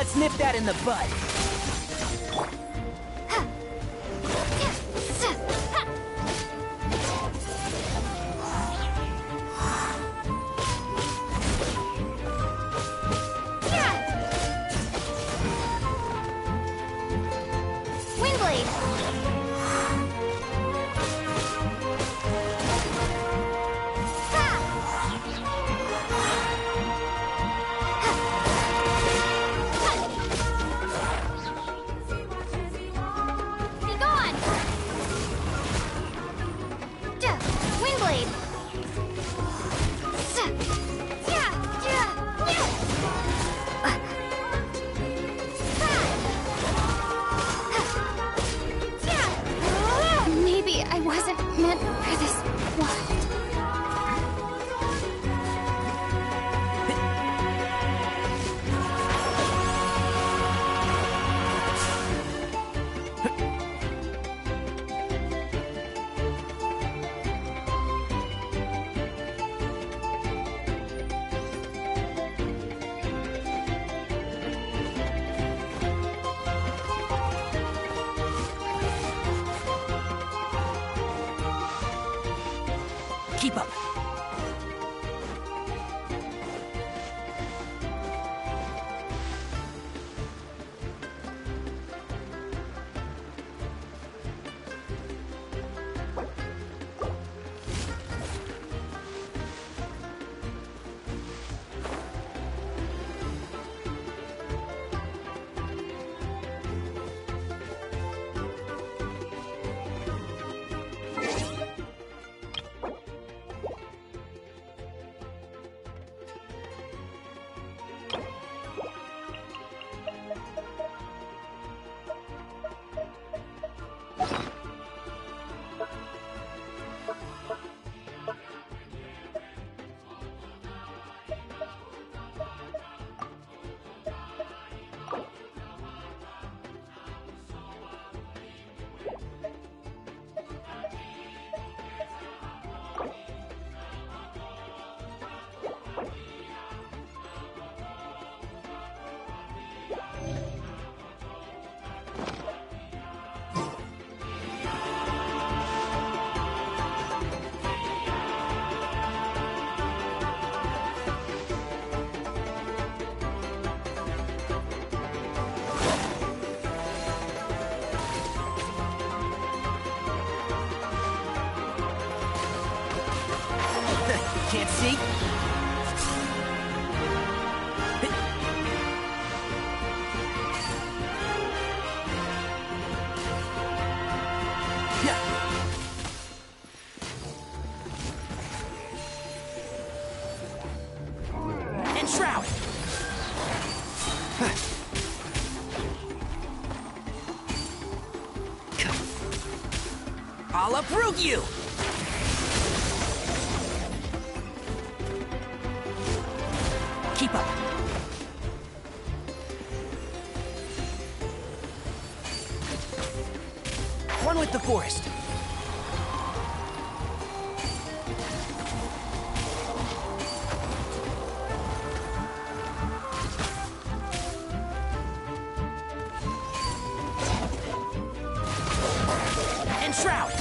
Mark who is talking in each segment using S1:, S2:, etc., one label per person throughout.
S1: Let's nip that in the bud.
S2: Maybe I wasn't meant for this world.
S1: Keep up. Can't see? And shroud! I'll uproot you! Keep up. One with the forest. And shroud.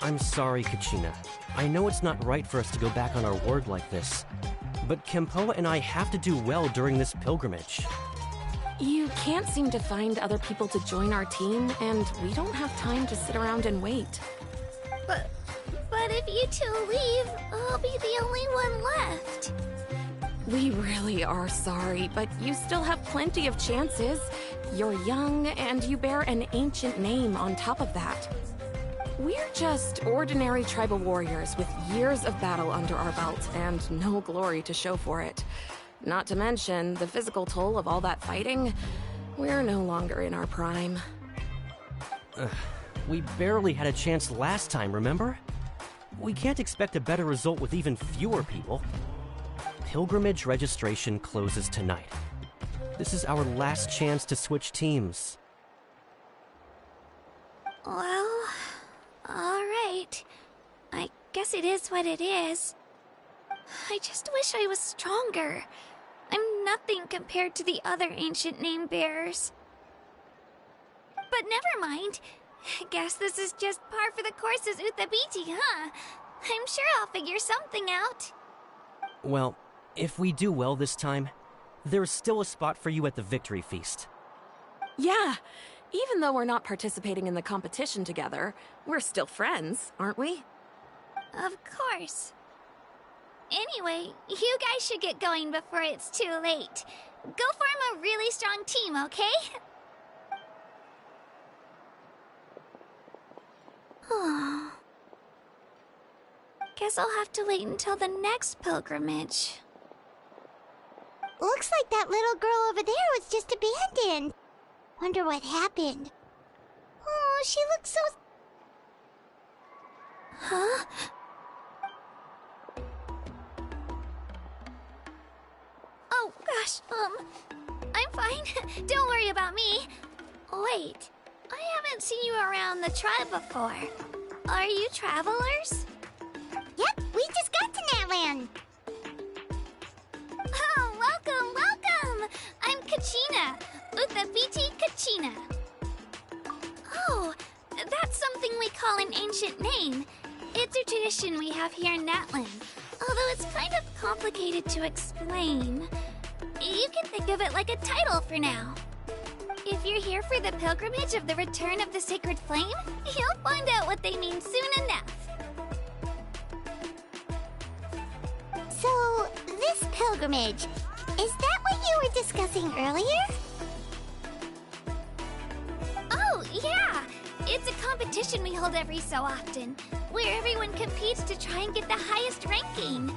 S1: I'm sorry, Kachina. I know it's not right for us to go back on our word like this, but Kempoa and I have to do well during this pilgrimage.
S3: You can't seem to find other people to join our team, and we don't have time to sit around and wait.
S2: But if you two leave, I'll be the only one left.
S3: We really are sorry, but you still have plenty of chances. You're young, and you bear an ancient name on top of that. We're just ordinary tribal warriors with years of battle under our belt and no glory to show for it. Not to mention the physical toll of all that fighting. We're no longer in our prime.
S1: We barely had a chance last time, remember? We can't expect a better result with even fewer people. Pilgrimage registration closes tonight. This is our last chance to switch teams.
S2: Well, alright. I guess it is what it is. I just wish I was stronger. I'm nothing compared to the other ancient name bearers. But never mind. I guess this is just par for the course as Uthabiti, huh? I'm sure I'll figure something out.
S1: Well, if we do well this time, there's still a spot for you at the victory feast.
S3: Yeah, even though we're not participating in the competition together, we're still friends, aren't we?
S2: Of course. Anyway, you guys should get going before it's too late. Go form a really strong team, okay? Guess I'll have to wait until the next pilgrimage.
S4: Looks like that little girl over there was just abandoned. Wonder what happened. Oh, she looks so...
S2: Huh? Oh, gosh, I'm fine. Don't worry about me. Wait, I haven't seen you around the tribe before. Are you travelers?
S4: Yep, we just got to Natland.
S2: Oh, welcome! I'm Kachina, Uthabiti Kachina. Oh, that's something we call an ancient name. It's a tradition we have here in Natland, although it's kind of complicated to explain. You can think of it like a title for now. If you're here for the pilgrimage of the return of the sacred flame, you'll find out what they mean soon enough.
S4: So, this pilgrimage, is that what you were discussing earlier?
S2: Oh, yeah! It's a competition we hold every so often, where everyone competes to try and get the highest ranking.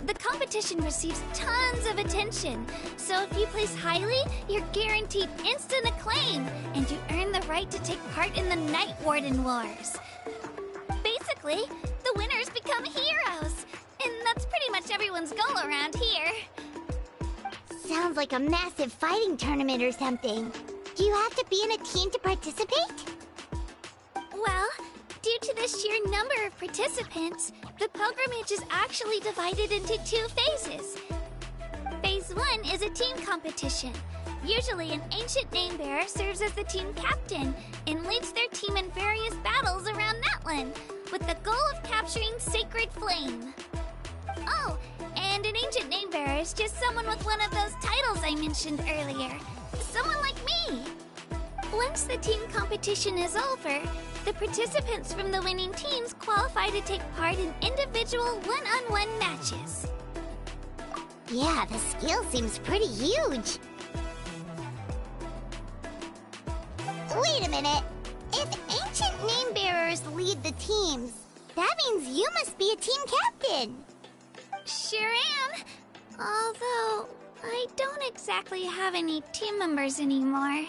S2: The competition receives tons of attention, so if you place highly, you're guaranteed instant acclaim, and you earn the right to take part in the Night Warden Wars. Basically, the winners become heroes, and that's pretty much everyone's goal around here.
S4: Sounds like a massive fighting tournament or something. Do you have to be in a team to participate?
S2: Well, due to the sheer number of participants, the pilgrimage is actually divided into 2 phases. Phase 1 is a team competition. Usually an ancient name bearer serves as the team captain and leads their team in various battles around Natland, with the goal of capturing Sacred Flame. Oh, and an ancient name bearer is just someone with one of those titles I mentioned earlier. Someone like me. Once the team competition is over, the participants from the winning teams qualify to take part in individual one-on-one matches.
S4: Yeah, the skill seems pretty huge. Wait a minute. If ancient name bearers lead the teams, that means you must be a team captain.
S2: Sure am. Although, I don't exactly have any team members anymore.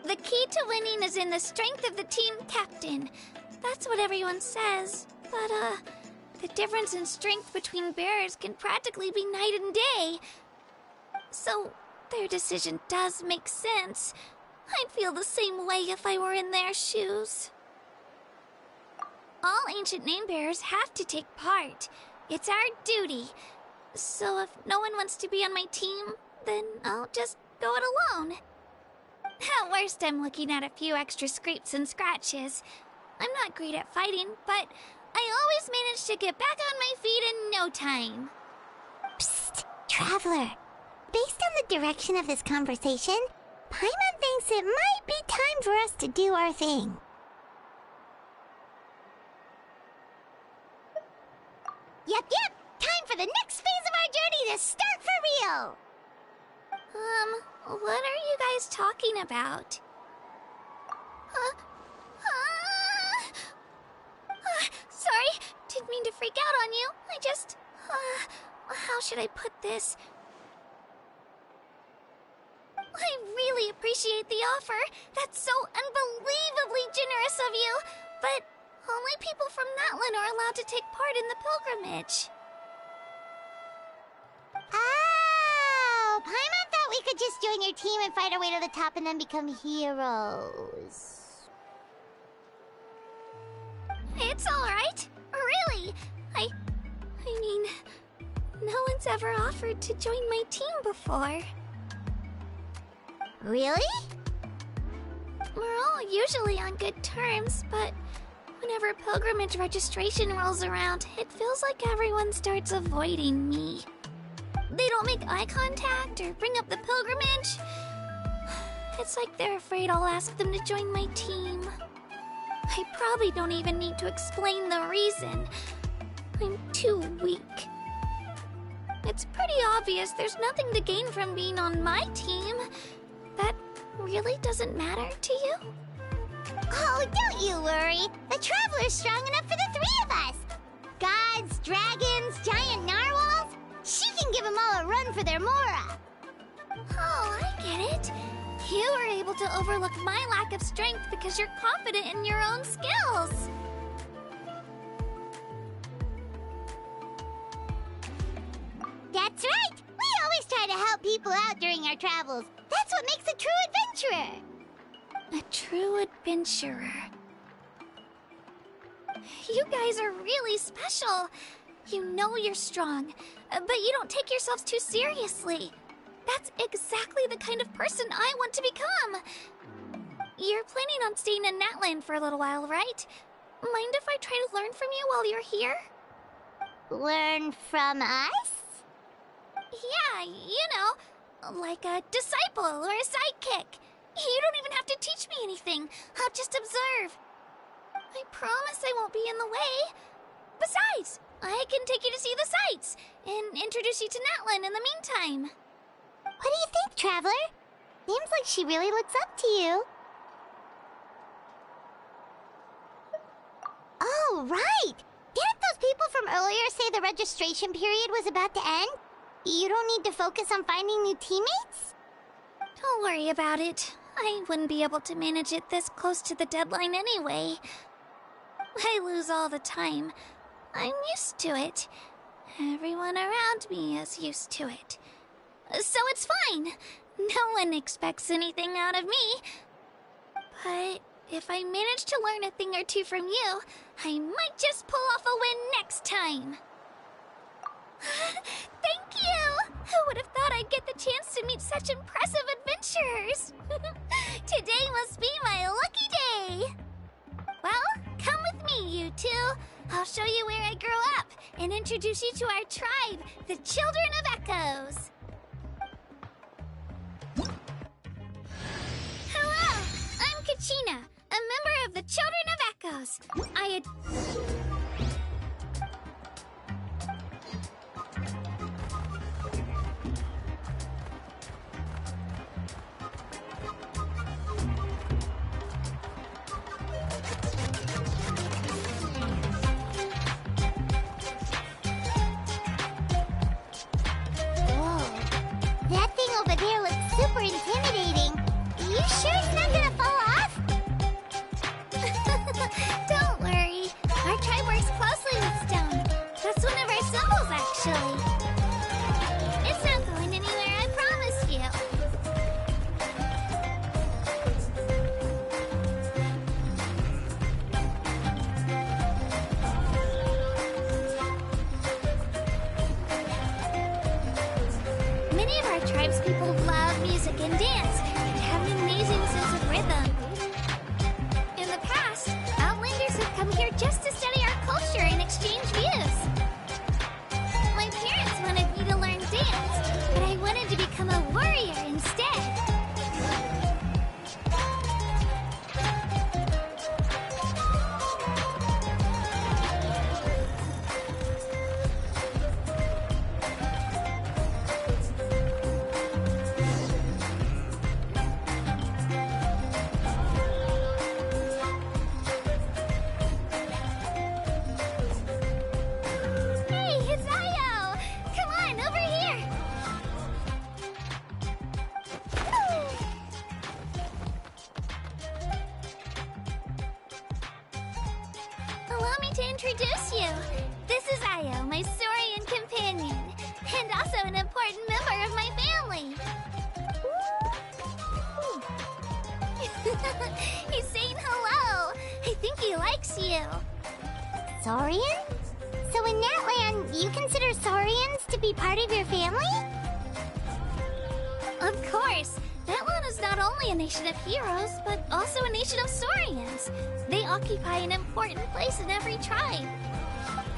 S2: The key to winning is in the strength of the team captain. That's what everyone says. But, the difference in strength between bearers can practically be night and day. So, their decision does make sense. I'd feel the same way if I were in their shoes. All ancient name bearers have to take part. It's our duty. So if no one wants to be on my team, then I'll just go it alone. At worst, I'm looking at a few extra scrapes and scratches. I'm not great at fighting, but I always manage to get back on my feet in no time.
S4: Psst, Traveler. Based on the direction of this conversation, Paimon thinks it might be time for us to do our thing. Yep. Time for the next phase of our journey to start for real!
S2: What are you guys talking about? Sorry, didn't mean to freak out on you. I just, how should I put this? I really appreciate the offer. That's so unbelievably generous of you. But only people from Natlan are allowed to take part in the pilgrimage.
S4: Oh, Paimon thought we could just join your team and fight our way to the top and then become heroes.
S2: It's alright. Really. I mean, no one's ever offered to join my team before.
S4: Really?
S2: We're all usually on good terms, but whenever pilgrimage registration rolls around, it feels like everyone starts avoiding me. They don't make eye contact or bring up the pilgrimage. It's like they're afraid I'll ask them to join my team. I probably don't even need to explain the reason. I'm too weak. It's pretty obvious there's nothing to gain from being on my team. That really doesn't matter to you?
S4: Oh, don't you worry. The Traveler's strong enough for the three of us. Gods, dragons, giant narwhals. She can give them all a run for their Mora.
S2: Oh, I get it. You were able to overlook my lack of strength because you're confident in your own skills.
S4: That's right. We always try to help people out during our travels. That's what makes a true adventurer.
S2: A true adventurer. You guys are really special. You know you're strong, but you don't take yourselves too seriously. That's exactly the kind of person I want to become. You're planning on staying in Natlan for a little while, right? Mind if I try to learn from you while you're here?
S4: Learn from us?
S2: Yeah, you know, like a disciple or a sidekick. You don't even have to teach me anything. I'll just observe. I promise I won't be in the way. Besides, I can take you to see the sights and introduce you to Natlan in the meantime.
S4: What do you think, Traveler? Seems like she really looks up to you. Oh, right! Didn't those people from earlier say the registration period was about to end? You don't need to focus on finding new teammates?
S2: Don't worry about it. I wouldn't be able to manage it this close to the deadline anyway. I lose all the time. I'm used to it. Everyone around me is used to it. So it's fine. No one expects anything out of me. But if I manage to learn a thing or two from you, I might just pull off a win next time. Thank you! Who would have thought I'd get the chance to meet such impressive adventurers? Today must be my lucky day! Well, come with me, you two. I'll show you where I grew up and introduce you to our tribe, the Children of Echoes. Hello, I'm Kachina, a member of the Children of Echoes.
S4: That thing over there looks super intimidating. You sure it's not gonna fall off?
S2: Don't worry, our tribe works closely with stone. That's one of our symbols, actually. It's not going anywhere, I promise you. Many of our tribespeople love music and dance and have an amazing sense of rhythm. In the past, Outlanders Allow me to introduce you. This is Io, my Saurian companion, and also an important member of my family. He's saying hello. I think he likes you.
S4: Saurian? So in that land, you consider Saurians to be part of your family?
S2: Of course. That land is not only a nation of heroes, but also a nation of Saurians. They occupy an important place in every tribe.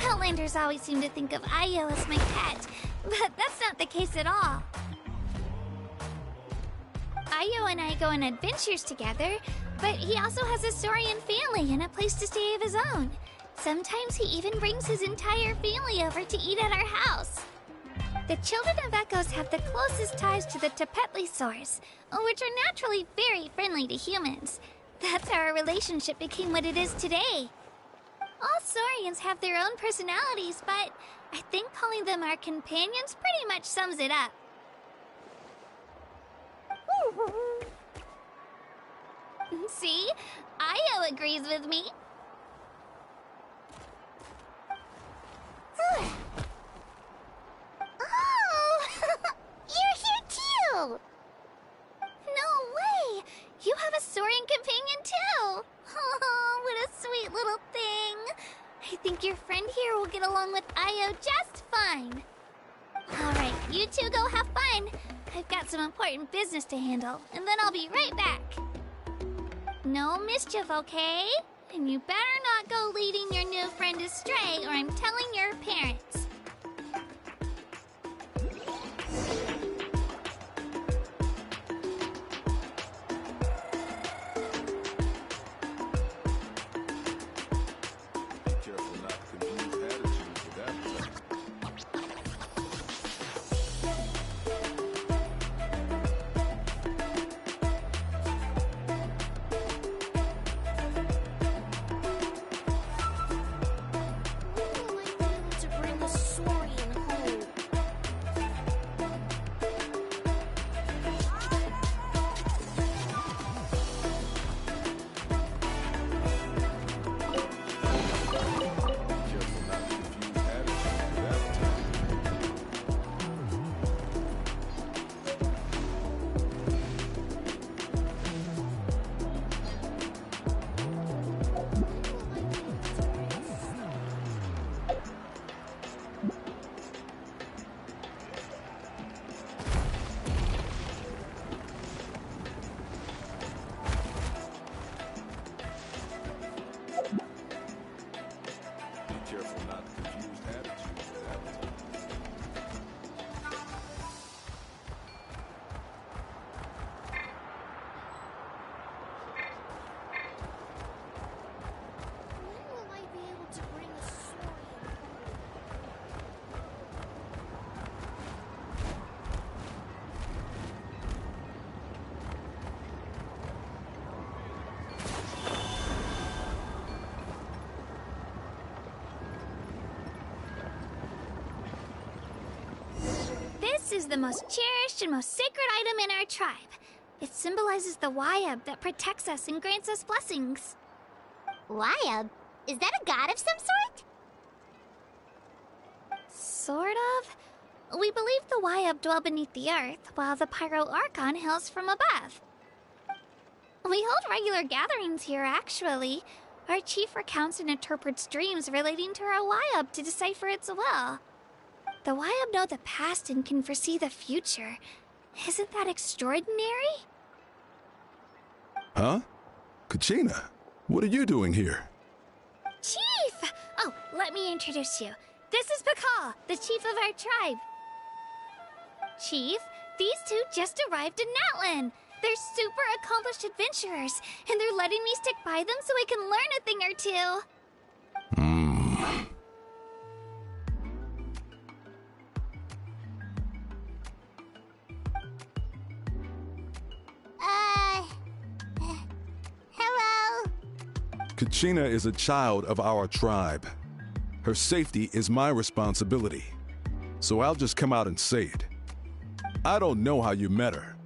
S2: Outlanders always seem to think of Io as my pet, but that's not the case at all. Io and I go on adventures together, but he also has a Saurian family and a place to stay of his own. Sometimes he even brings his entire family over to eat at our house. The children of Echoes have the closest ties to the Tepetlisaurs, which are naturally very friendly to humans. That's how our relationship became what it is today. All Saurians have their own personalities, but I think calling them our companions pretty much sums it up. See? Io agrees with me.
S4: Oh! You're here too!
S2: No way! You have a Saurian companion too! Oh, what a sweet little thing! I think your friend here will get along with Io just fine. Alright, you two go have fun. I've got some important business to handle, and then I'll be right back. No mischief, okay? And you better not go leading your new friend astray, or I'm telling your parents. This is the most cherished and most sacred item in our tribe. It symbolizes the Wyab that protects us and grants us blessings.
S4: Wyab? Is that a god of some sort?
S2: Sort of. We believe the Wyab dwell beneath the earth, while the Pyro Archon hails from above. We hold regular gatherings here, actually. Our chief recounts and interprets dreams relating to our Wyab to decipher its will. The Wyab know the past and can foresee the future. Isn't that extraordinary?
S5: Huh? Kachina, what are you doing here?
S2: Chief! Oh, let me introduce you. This is Pakal, the chief of our tribe. Chief, these two just arrived in Natlan. They're super accomplished adventurers, and they're letting me stick by them so I can learn a thing or two.
S4: Hello?
S5: Kachina is a child of our tribe. Her safety is my responsibility. So I'll just come out and say it. I don't know how you met her,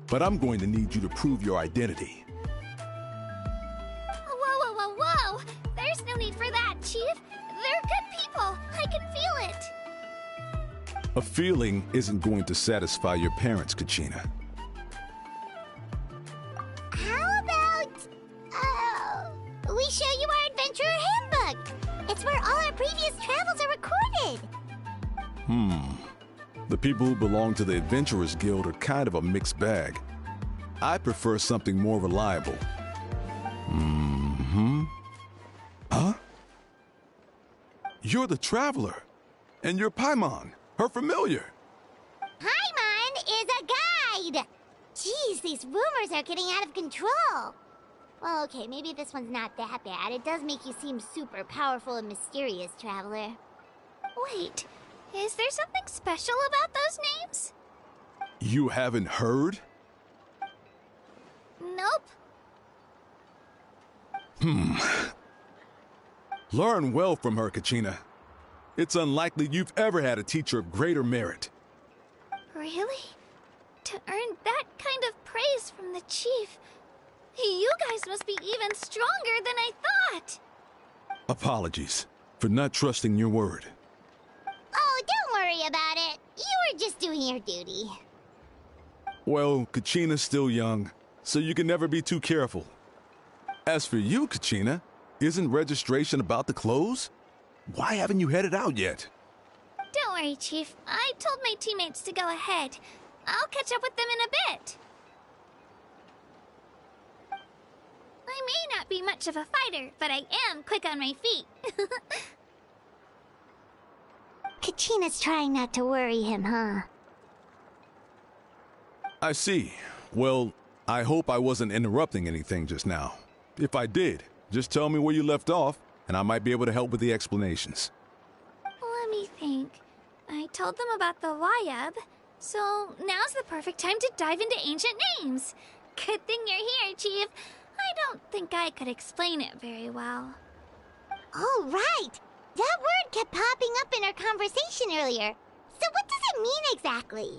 S5: but I'm going to need you to prove your identity.
S2: Whoa, whoa, whoa, whoa! There's no need for that, Chief. They're good people. I can feel it.
S5: A feeling isn't going to satisfy your parents, Kachina.
S4: How about, we show you our adventurer handbook? It's where all our previous travels are recorded.
S5: The people who belong to the Adventurers Guild are kind of a mixed bag. I prefer something more reliable. Huh? You're the Traveler. And you're Paimon, her familiar.
S4: Paimon is a guide! Jeez, these rumors are getting out of control. Well, okay, maybe this one's not that bad. It does make you seem super powerful and mysterious, Traveler.
S2: Wait, is there something special about those names?
S5: You haven't heard?
S2: Nope.
S5: Learn well from her, Kachina. It's unlikely you've ever had a teacher of greater merit.
S2: Really? To earn that kind of praise from the Chief, you guys must be even stronger than I thought.
S5: Apologies for not trusting your word.
S4: Oh, don't worry about it. You were just doing your duty.
S5: Well, Kachina's still young, so you can never be too careful. As for you, Kachina, isn't registration about to close? Why haven't you headed out yet?
S2: Don't worry, Chief. I told my teammates to go ahead. I'll catch up with them in a bit. I may not be much of a fighter, but I am quick on my feet.
S4: Kachina's trying not to worry him, huh?
S5: I see. Well, I hope I wasn't interrupting anything just now. If I did, just tell me where you left off, and I might be able to help with the explanations.
S2: Let me think. I told them about the Wayab, so now's the perfect time to dive into ancient names. Good thing you're here, Chief. I don't think I could explain it very well.
S4: Oh, right! That word kept popping up in our conversation earlier. So what does it mean exactly?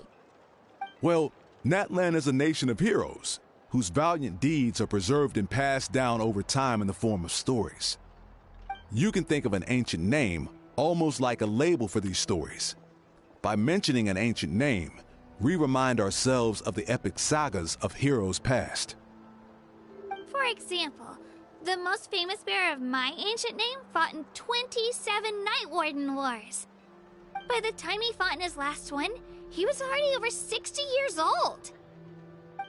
S5: Well, Natlan is a nation of heroes, whose valiant deeds are preserved and passed down over time in the form of stories. You can think of an ancient name almost like a label for these stories. By mentioning an ancient name, we remind ourselves of the epic sagas of heroes past.
S2: For example, the most famous bearer of my ancient name fought in 27 Night Warden Wars. By the time he fought in his last one, he was already over 60 years old.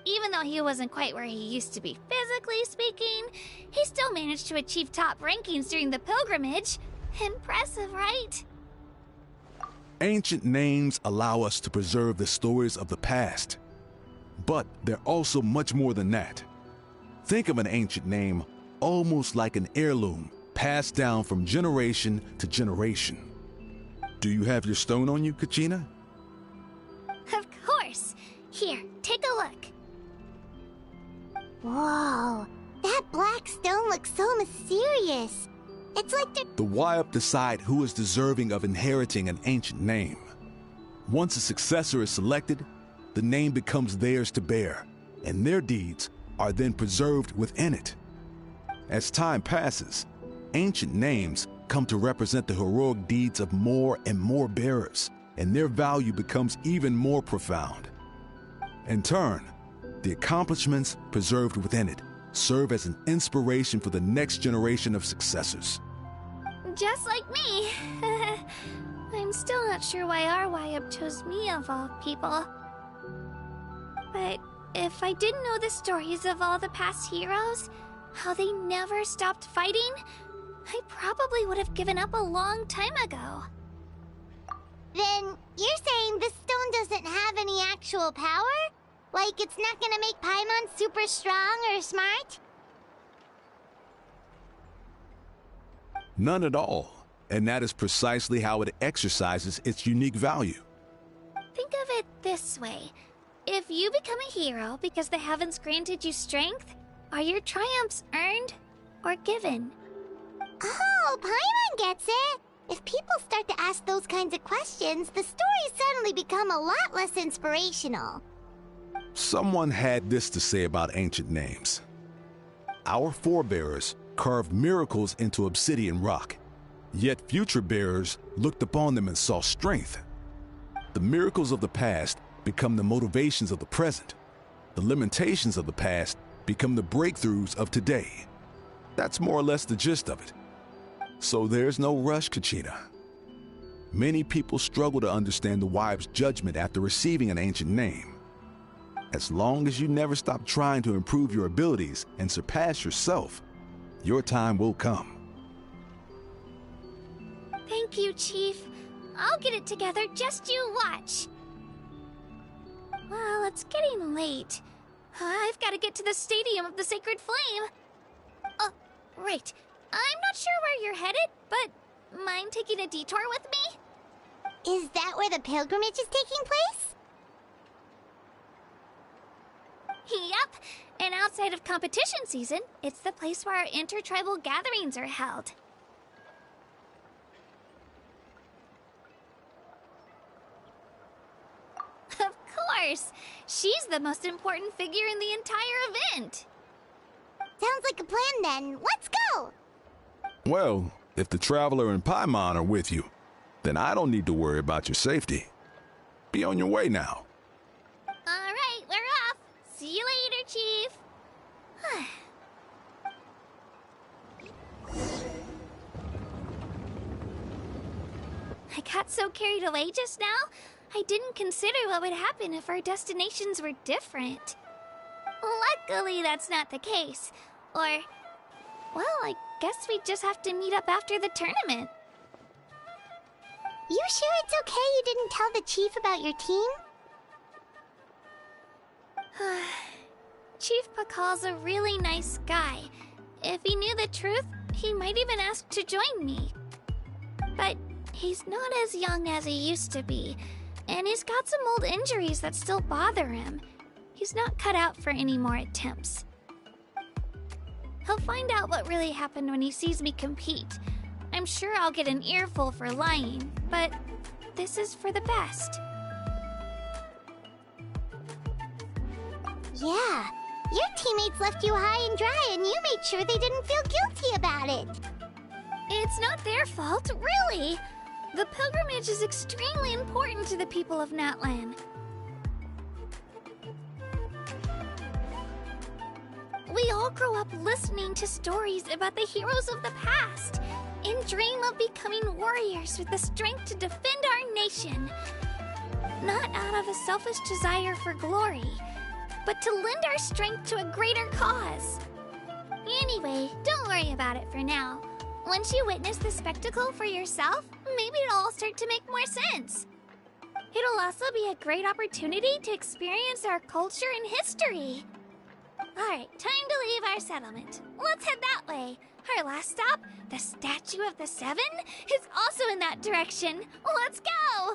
S2: Even though he wasn't quite where he used to be physically speaking, he still managed to achieve top rankings during the pilgrimage. Impressive, right?
S5: Ancient names allow us to preserve the stories of the past. But they're also much more than that. Think of an ancient name almost like an heirloom passed down from generation to generation. Do you have your stone on you, Kachina?
S2: Of course. Here, take a look.
S4: Whoa, that black stone looks so mysterious. It's like
S5: The Wayab decide who is deserving of inheriting an ancient name. Once a successor is selected, the name becomes theirs to bear, and their deeds are then preserved within it. As time passes, ancient names come to represent the heroic deeds of more and more bearers, and their value becomes even more profound. In turn, the accomplishments preserved within it serve as an inspiration for the next generation of successors.
S2: Just like me. I'm still not sure why our Wayab chose me of all people. But if I didn't know the stories of all the past heroes, how they never stopped fighting, I probably would have given up a long time ago.
S4: Then you're saying this stone doesn't have any actual power? Like it's not gonna make Paimon super strong or smart?
S5: None at all, and that is precisely how it exercises its unique value.
S2: Think of it this way. If you become a hero because the heavens granted you strength, are your triumphs earned or given?
S4: Oh, Paimon gets it! If people start to ask those kinds of questions, the stories suddenly become a lot less inspirational.
S5: Someone had this to say about ancient names. Our forebears carved miracles into obsidian rock, Yet future bearers looked upon them and saw strength. The miracles of the past become the motivations of the present. The limitations of the past become the breakthroughs of today. That's more or less the gist of it. So there's no rush, Kachina. Many people struggle to understand the wive's judgment after receiving an ancient name. As long as you never stop trying to improve your abilities and surpass yourself, your time will come.
S2: Thank you, Chief. I'll get it together, just you watch. Well, it's getting late. I've got to get to the Stadium of the Sacred Flame. Oh, right. I'm not sure where you're headed, but mind taking a detour with me?
S4: Is that where the pilgrimage is taking place?
S2: Yep. And outside of competition season, it's the place where our intertribal gatherings are held. Of course! She's the most important figure in the entire event!
S4: Sounds like a plan then. Let's go!
S5: Well, if the Traveler and Paimon are with you, then I don't need to worry about your safety. Be on your way now.
S2: Alright, we're off! See you later, Chief! I got so carried away just now, I didn't consider what would happen if our destinations were different. Luckily, that's not the case. Or, well, I guess we just have to meet up after the tournament.
S4: You sure it's okay you didn't tell the chief about your team?
S2: Chief Pakal's a really nice guy. If he knew the truth, he might even ask to join me. But he's not as young as he used to be, and he's got some old injuries that still bother him. He's not cut out for any more attempts. He'll find out what really happened when he sees me compete. I'm sure I'll get an earful for lying, but this is for the best.
S4: Yeah, your teammates left you high and dry and you made sure they didn't feel guilty about it.
S2: It's not their fault, really. The pilgrimage is extremely important to the people of Natlan. We all grow up listening to stories about the heroes of the past and dream of becoming warriors with the strength to defend our nation. Not out of a selfish desire for glory, but to lend our strength to a greater cause. Anyway, don't worry about it for now. Once you witness the spectacle for yourself, maybe it'll all start to make more sense. It'll also be a great opportunity to experience our culture and history. Alright, time to leave our settlement. Let's head that way. Our last stop, the Statue of the Seven, is also in that direction. Let's go!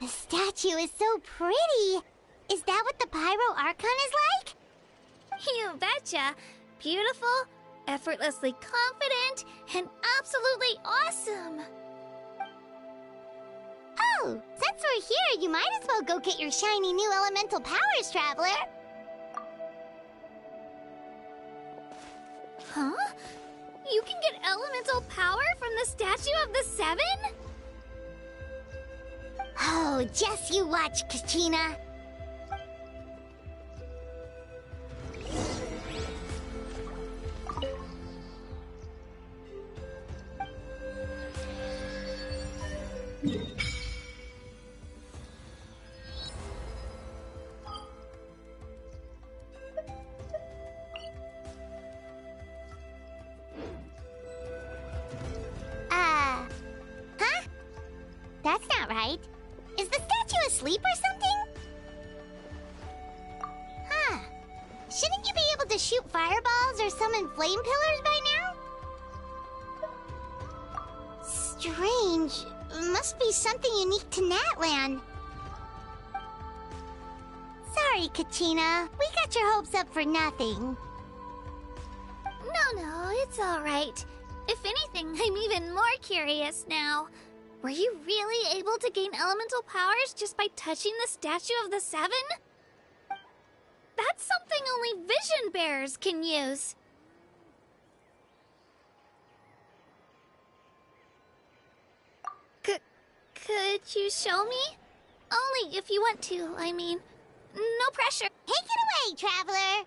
S4: The statue is so pretty. Is that what the Pyro Archon is like?
S2: You betcha. Beautiful, effortlessly confident, and absolutely awesome.
S4: Oh, since we're here, you might as well go get your shiny new elemental powers, Traveler.
S2: Huh? You can get elemental power from the Statue of the Seven?
S4: Oh, just you watch, Kachina. Huh? That's not right. Is the statue asleep or something? Huh. Shouldn't you be able to shoot fireballs or summon flame pillars by now? Strange. Must be something unique to Natlan. Sorry, Kachina. We got your hopes up for nothing.
S2: No, it's all right. If anything, I'm even more curious now. Were you really able to gain elemental powers just by touching the Statue of the Seven? That's something only vision bearers can use. Could you show me? Only if you want to, I mean. No pressure.
S4: Take it away, Traveler.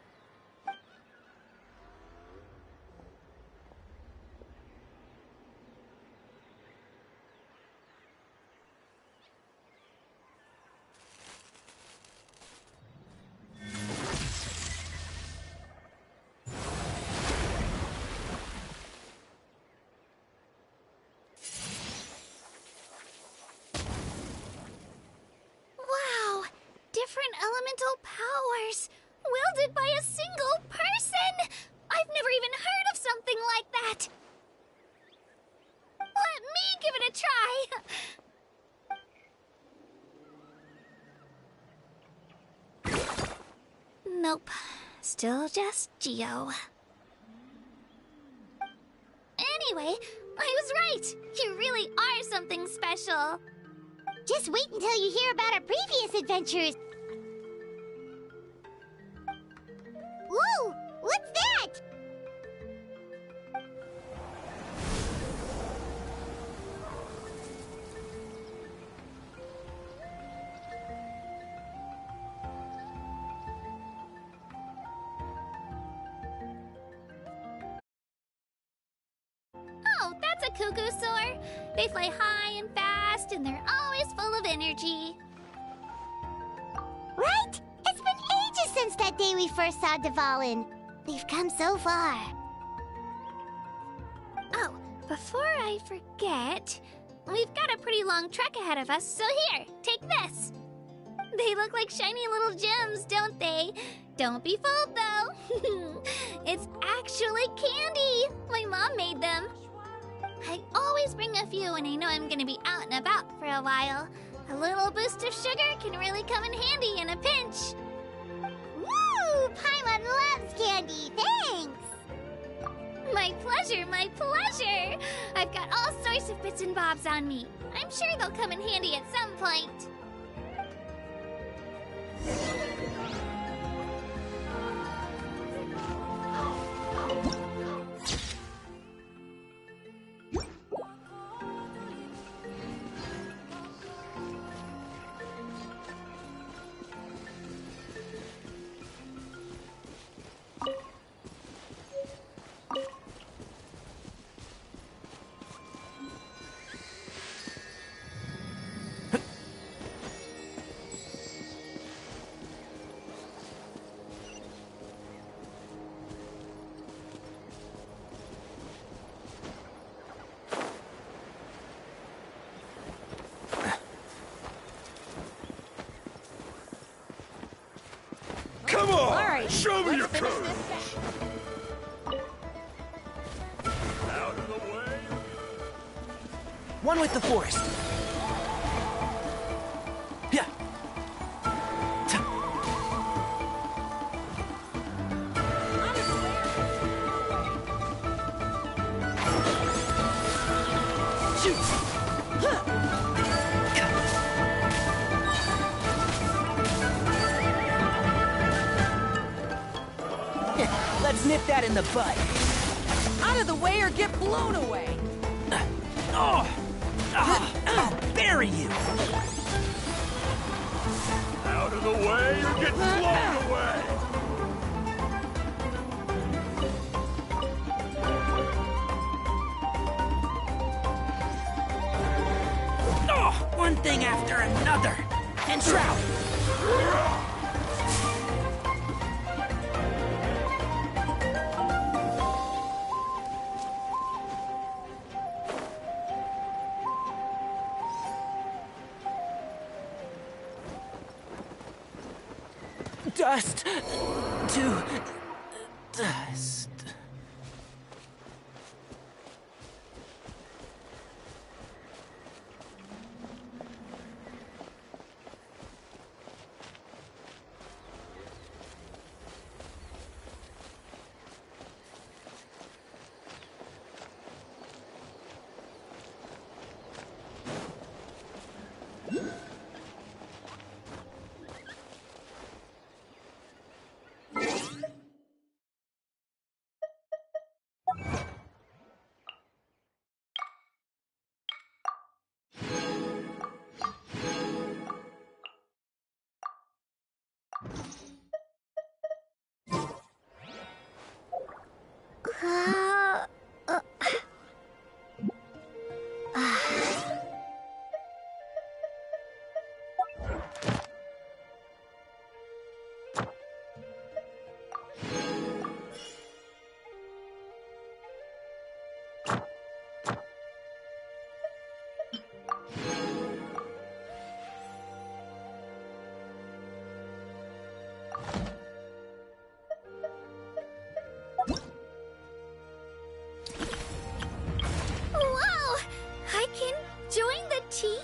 S2: Wow! Different elemental powers! Wielded by a single person! I've never even heard of something like that! Let me give it a try! Nope. Still just Geo. Anyway, I was right! You really are something special!
S4: Just wait until you hear about our previous adventures. Whoa! What's that?
S2: Oh, that's a cuckoo soar. They fly high and fast, and they're always full of energy.
S4: Right? It's been ages since that day we first saw Dvalin. We've come so far.
S2: Oh, before I forget, we've got a pretty long trek ahead of us, so here, take this. They look like shiny little gems, don't they? Don't be fooled, though. It's actually candy. My mom made them. I always bring a few when I know I'm gonna be out and about for a while. A little boost of sugar can really come in handy in a pinch.
S4: Woo! Paimon loves candy. Thanks.
S2: My pleasure, my pleasure. I've got all sorts of bits and bobs on me. I'm sure they'll come in handy at some point.
S5: Show me your courage! Out of the way!
S1: One with the forest. Yeah. Shoot! Let's nip that in the bud.
S3: Out of the way or get blown away!
S1: I'll bury you!
S5: Out of the way or get blown away!
S1: One thing after another. And Shroud! Dust to dust.
S2: Whoa! I can join the team?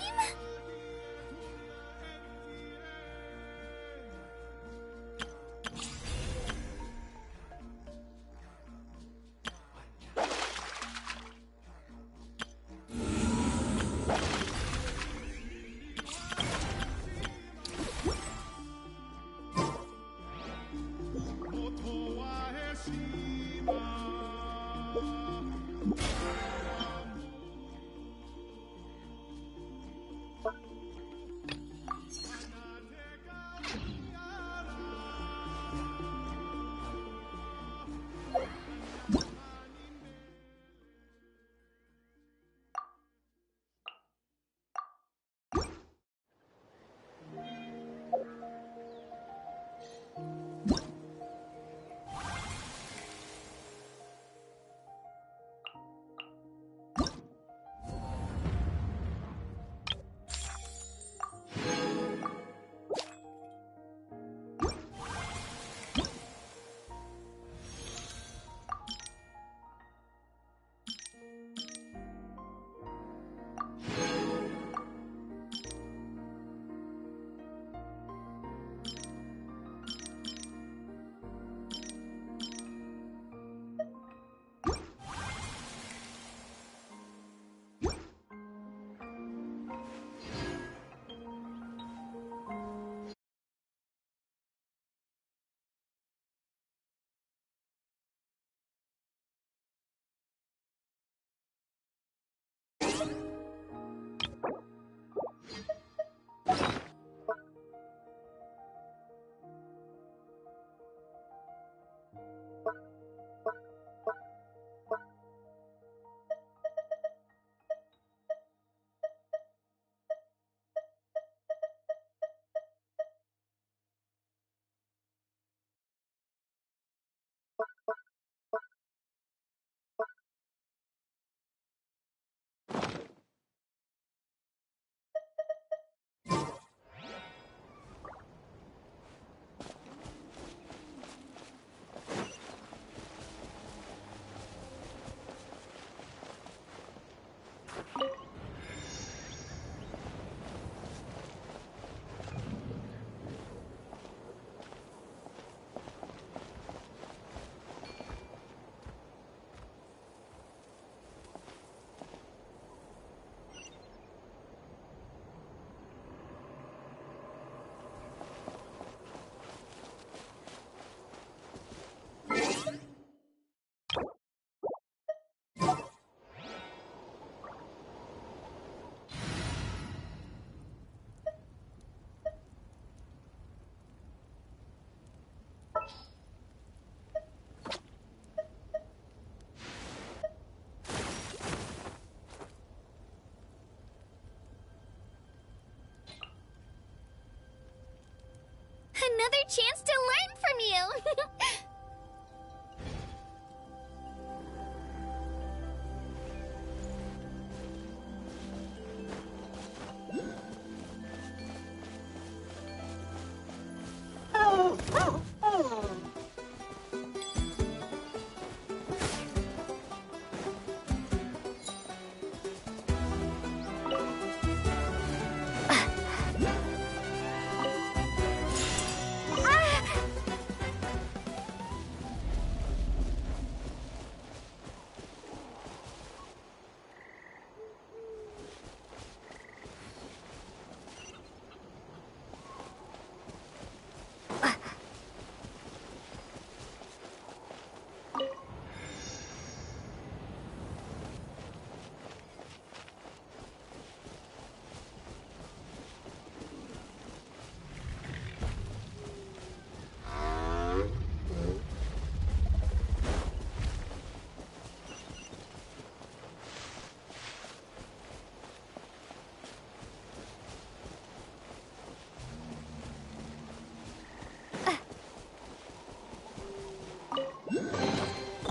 S2: another chance to learn from you!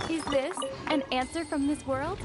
S6: Is this an answer from this world?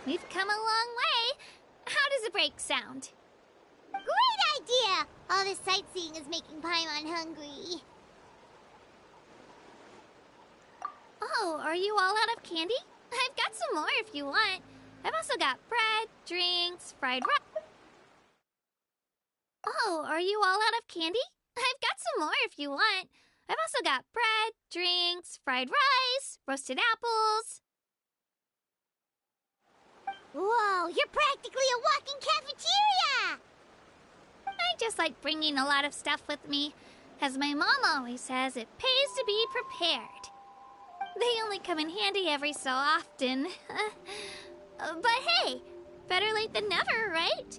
S2: We've come a long way. How does a break sound?
S4: Great idea! All this sightseeing is making Paimon hungry.
S2: Oh, are you all out of candy? I've got some more if you want. I've also got bread, drinks, fried rice. Oh, are you all out of candy? I've got some more if you want. I've also got bread, drinks, fried rice, roasted apples.
S4: Whoa, you're practically a walking cafeteria!
S2: I just like bringing a lot of stuff with me. As my mom always says, it pays to be prepared. They only come in handy every so often. But hey, better late than never, right?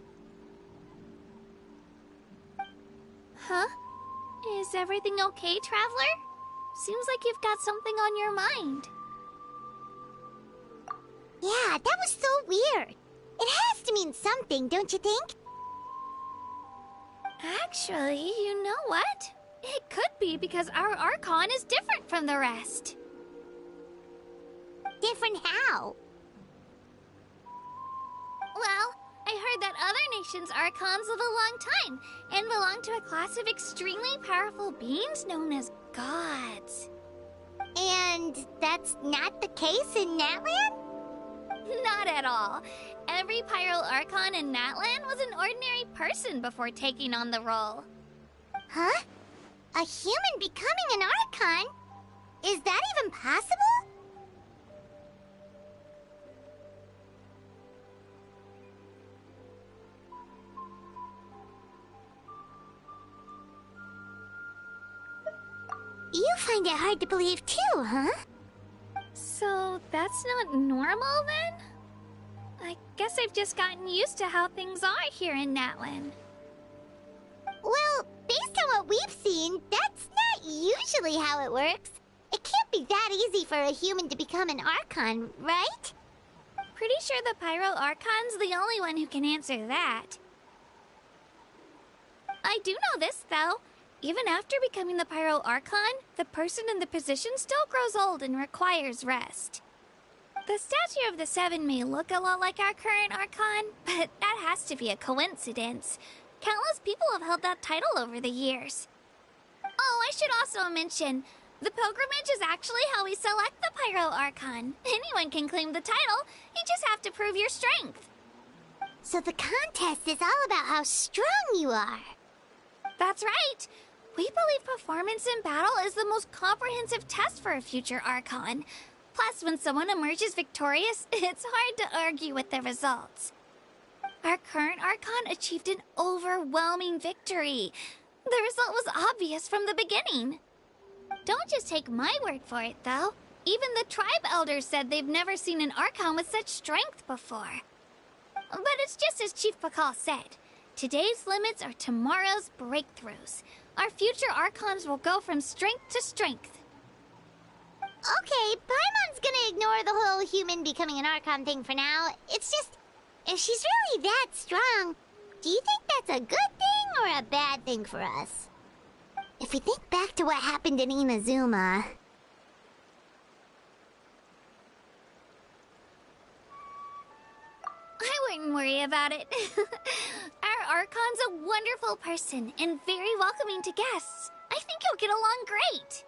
S2: Huh? Is everything okay, Traveler? Seems like you've got something on your mind.
S4: Yeah, that was so weird. It has to mean something, don't you think?
S2: Actually, you know what? It could be because our Archon is different from the rest.
S4: Different how?
S2: Well, I heard that other nations' Archons live a long time and belong to a class of extremely powerful beings known as gods.
S4: And that's not the case in Natlan?
S2: Not at all. Every Pyro Archon in Natlan was an ordinary person before taking on the role.
S4: Huh? A human becoming an Archon? Is that even possible? You find it hard to believe too, huh?
S2: So that's not normal then? I guess I've just gotten used to how things are here in Natlan.
S4: Well, based on what we've seen, that's not usually how it works. It can't be that easy for a human to become an Archon, right?
S2: Pretty sure the Pyro Archon's the only one who can answer that. I do know this, though. Even after becoming the Pyro Archon, the person in the position still grows old and requires rest. The statue of the Seven may look a lot like our current Archon, but that has to be a coincidence. Countless people have held that title over the years. Oh, I should also mention, The pilgrimage is actually how we select the Pyro Archon. Anyone can claim the title, you just have to prove your strength.
S4: So the contest is all about how strong you are.
S2: That's right. We believe performance in battle is the most comprehensive test for a future Archon. Plus, when someone emerges victorious, it's hard to argue with the results. Our current Archon achieved an overwhelming victory. The result was obvious from the beginning. Don't just take my word for it, though. Even the tribe elders said they've never seen an Archon with such strength before. But it's just as Chief Pakal said. Today's limits are tomorrow's breakthroughs. Our future Archons will go from strength to strength.
S4: Okay, Paimon's gonna ignore the whole human becoming an Archon thing for now. It's just, if she's really that strong, do you think that's a good thing or a bad thing for us? If we think back to what happened in Inazuma...
S2: I wouldn't worry about it. Our Archon's a wonderful person and very welcoming to guests. I think he'll get along great.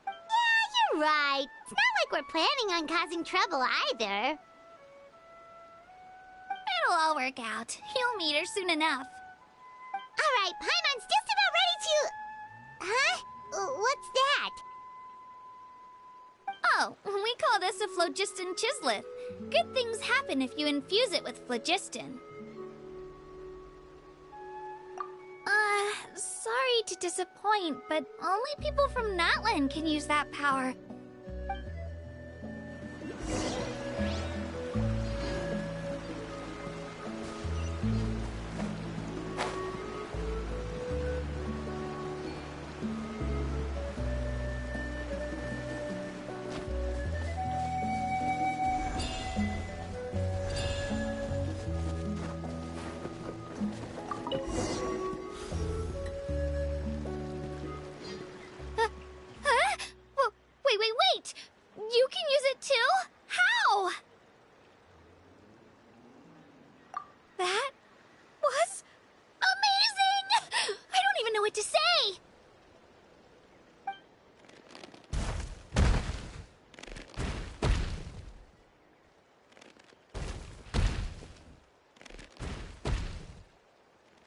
S4: Yeah, you're right. It's not like we're planning on causing trouble either.
S2: It'll all work out. He'll meet her soon enough.
S4: Alright, Paimon's just about ready to... Huh? What's that?
S2: Oh, we call this a phlogiston chislet. Good things happen if you infuse it with phlogiston. Sorry to disappoint, but only people from Natlan can use that power. Wait! You can use it too? How? That was amazing! I don't even know what to say!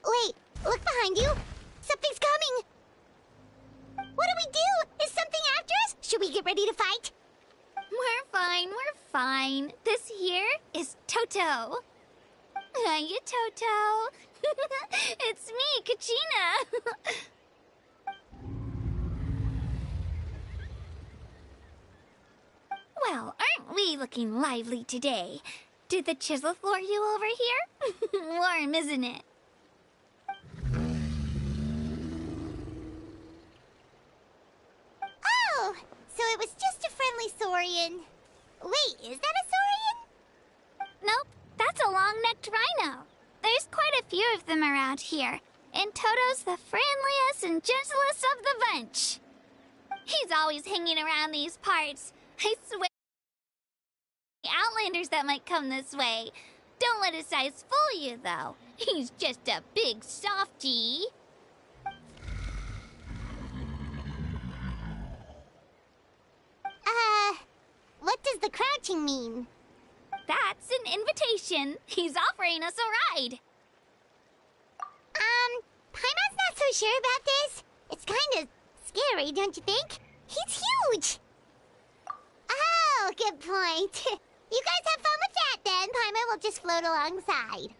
S4: Wait, look behind you! Something's coming! What do we do? Is something after us? Should we get ready to fight?
S2: We're fine. This here is Toto. Hiya, Toto. It's me, Kachina. Well, aren't we looking lively today? Did the chisel lure you over here? Warm, isn't it?
S4: Oh, so it was just a friendly saurian. Wait, is that a saurian?
S2: Nope, that's a long-necked rhino. There's quite a few of them around here, and Toto's the friendliest and gentlest of the bunch. He's always hanging around these parts. I swear, outlanders that might come this way. Don't let his size fool you, though. He's just a big softie.
S4: What does the crouching mean?
S2: That's an invitation. He's offering us a ride.
S4: Paimon's not so sure about this. It's kind of scary, don't you think? He's huge! Oh, good point. You guys have fun with that then. Paimon will just float alongside.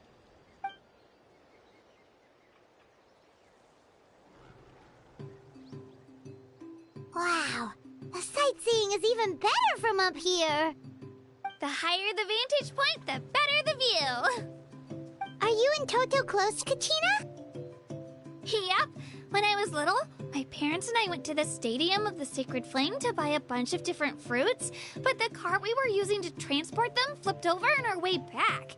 S4: Wow, the sightseeing is even better from up here.
S2: The higher the vantage point, the better the view.
S4: Are you and Toto close, Kachina?
S2: Yep. When I was little, my parents and I went to the Stadium of the Sacred Flame to buy a bunch of different fruits, but the cart we were using to transport them flipped over on our way back.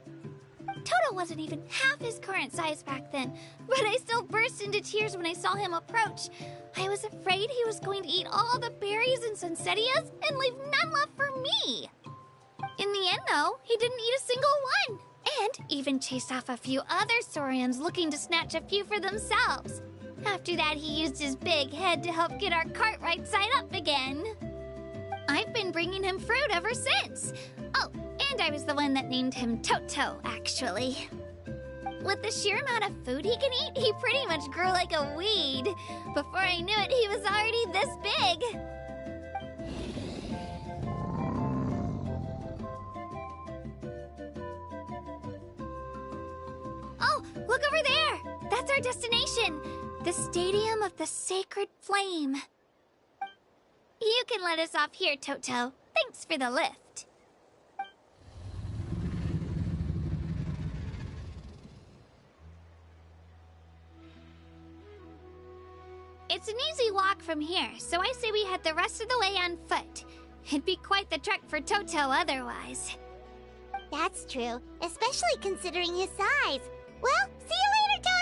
S2: Toto wasn't even half his current size back then, but I still burst into tears when I saw him approach. I was afraid he was going to eat all the berries and sunsettias and leave none left for me. In the end, though, he didn't eat a single one, and even chased off a few other saurians looking to snatch a few for themselves. After After that, he used his big head to help get our cart right side up again. I've been bringing him fruit ever since. Oh, and I was the one that named him Toto, actually. With the sheer amount of food he can eat, he pretty much grew like a weed. Before I knew it, he was already this big. Oh, look over there! That's our destination! The Stadium of the Sacred Flame. You can let us off here, Toto. Thanks for the lift. It's an easy walk from here, so I say we head the rest of the way on foot. It'd be quite the trek for Toto otherwise.
S4: That's true, especially considering his size. Well, see you later, Toto!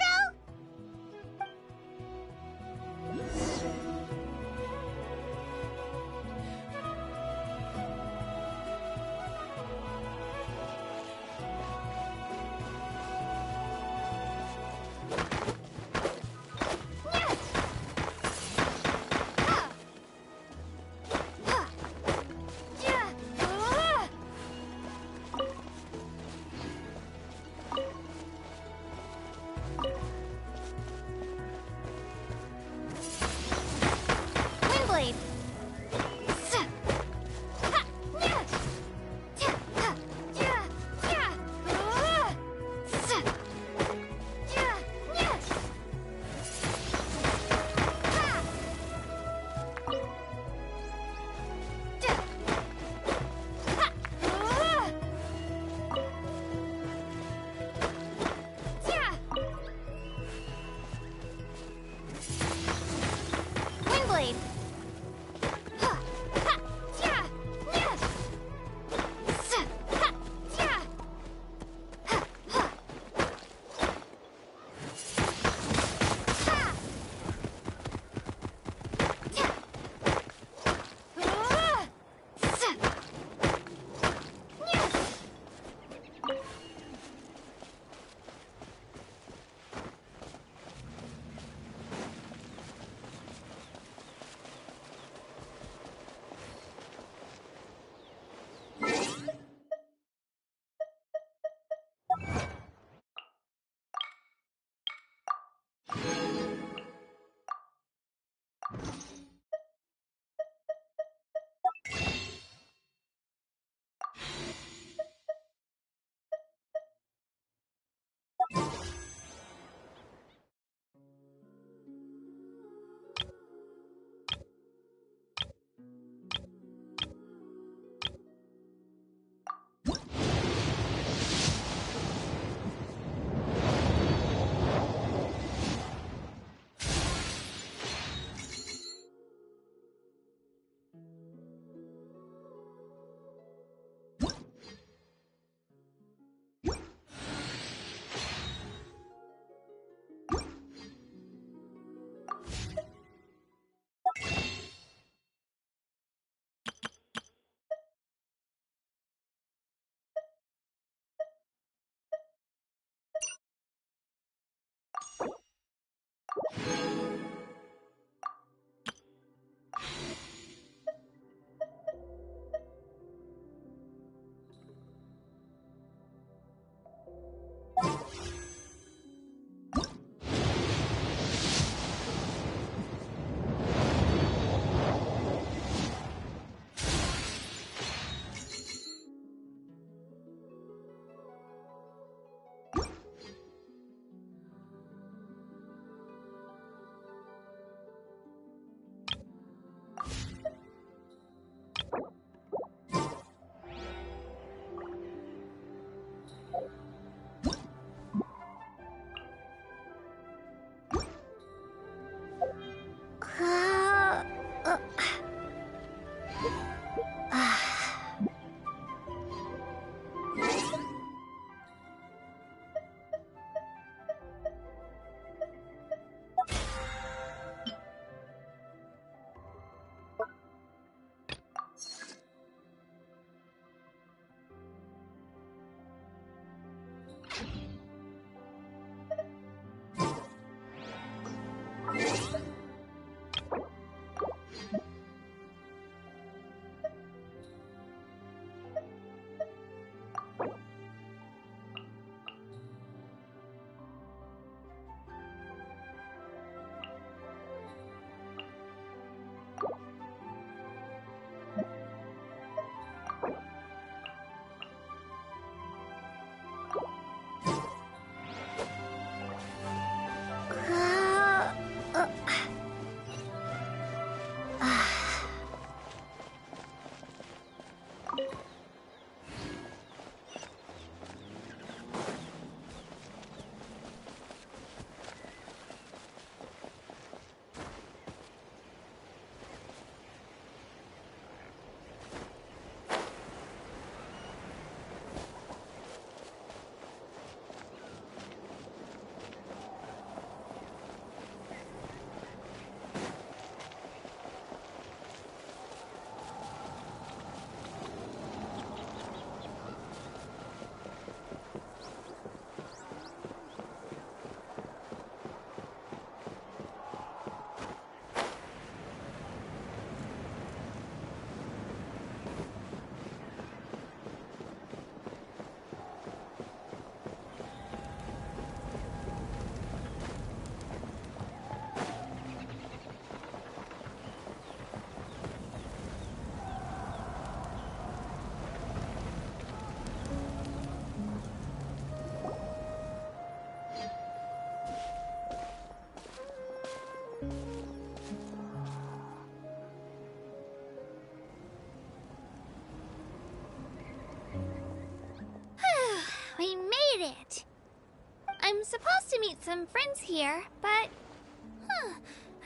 S2: meet some friends here, but...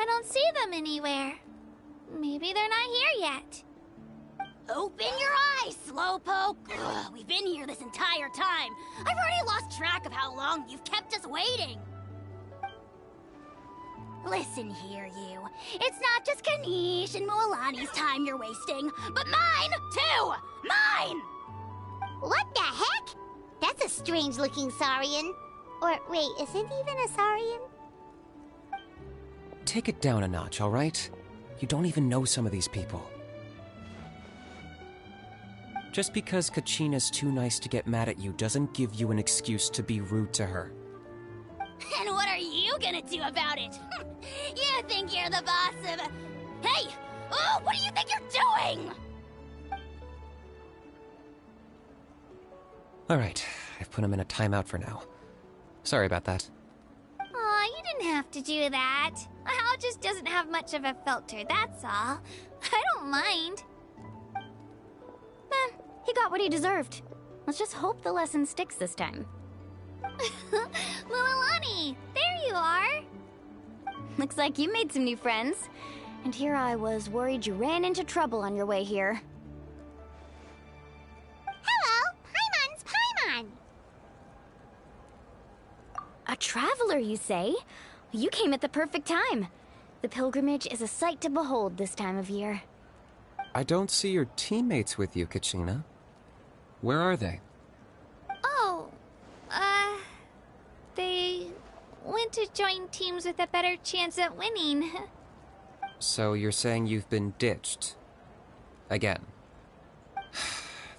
S2: I don't see them anywhere. Maybe they're not here yet.
S7: Open your eyes, Slowpoke! Ugh, we've been here this entire time. I've already lost track of how long you've kept us waiting. Listen here, you. It's not just Kanish and Moalani's time you're wasting, but mine, too! Mine!
S4: What the heck? That's a strange-looking Saurian. Or, wait, is it even a Saurian?
S8: Take it down a notch, all right? You don't even know some of these people. Just because Kachina's too nice to get mad at you doesn't give you an excuse to be rude to her.
S7: And what are you gonna do about it? You think you're the boss of... Hey! Oh, what do you think you're doing?
S8: Alright, I've put him in a timeout for now. Sorry about that.
S2: Aw, you didn't have to do that. Hal just doesn't have much of a filter, that's all. I don't mind.
S6: He got what he deserved. Let's just hope the lesson sticks this time.
S2: Mualani, there you are.
S6: Looks like you made some new friends. And here I was worried you ran into trouble on your way here.
S4: Hello, Paimon's Paimon.
S6: A traveler, you say? You came at the perfect time. The pilgrimage is a sight to behold this time of year.
S8: I don't see your teammates with you, Kachina. Where are they?
S2: Oh, they went to join teams with a better chance at winning.
S8: So you're saying you've been ditched? Again.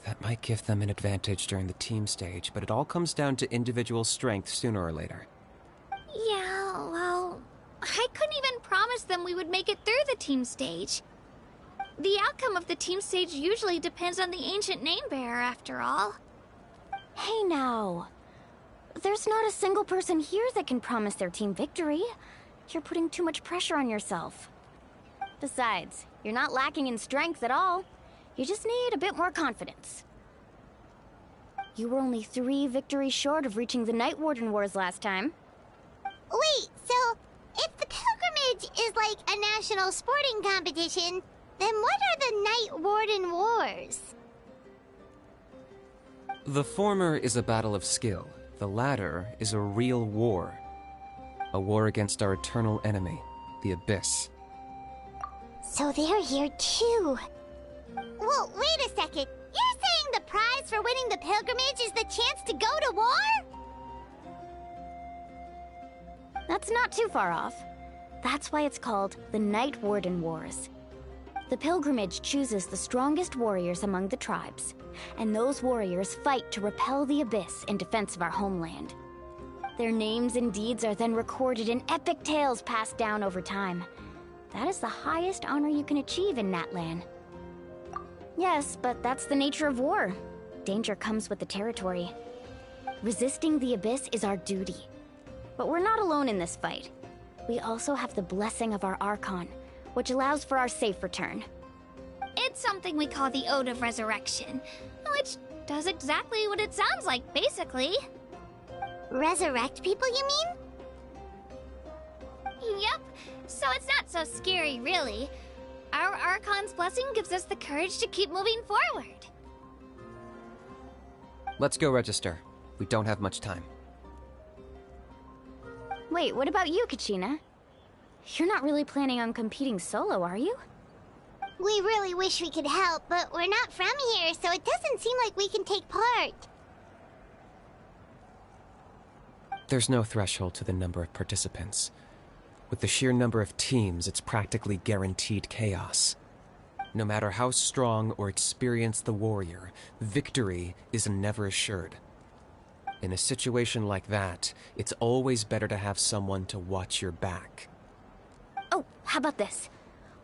S8: That might give them an advantage during the team stage, but it all comes down to individual strength sooner or later.
S2: Yeah, well, I couldn't even promise them we would make it through the team stage. The outcome of the team stage usually depends on the ancient name-bearer, after all.
S6: Hey now. There's not a single person here that can promise their team victory. You're putting too much pressure on yourself. Besides, you're not lacking in strength at all. You just need a bit more confidence. You were only 3 victories short of reaching the Night Warden Wars last time.
S4: Wait, so if the pilgrimage is like a national sporting competition, then what are the Night Warden Wars?
S8: The former is a battle of skill. The latter is a real war. A war against our eternal enemy, the Abyss.
S4: So they're here too. Well, wait a second. You're saying the prize for winning the pilgrimage is the chance to go to war?
S6: That's not too far off. That's why it's called the Night Warden Wars. The pilgrimage chooses the strongest warriors among the tribes, and those warriors fight to repel the Abyss in defense of our homeland. Their names and deeds are then recorded in epic tales passed down over time. That is the highest honor you can achieve in Natlan. Yes, but that's the nature of war. Danger comes with the territory. Resisting the Abyss is our duty. But we're not alone in this fight. We also have the blessing of our Archon, which allows for our safe return.
S2: It's something we call the Ode of Resurrection, which does exactly what it sounds like, basically.
S4: Resurrect people, you mean?
S2: Yep, so it's not so scary, really. Our Archon's blessing gives us the courage to keep moving forward.
S8: Let's go register. We don't have much time.
S6: Wait, what about you, Kachina? You're not really planning on competing solo, are you?
S4: We really wish we could help, but we're not from here, so it doesn't seem like we can take part.
S8: There's no threshold to the number of participants. With the sheer number of teams, it's practically guaranteed chaos. No matter how strong or experienced the warrior, victory is never assured. In a situation like that, it's always better to have someone to watch your back.
S6: Oh, how about this?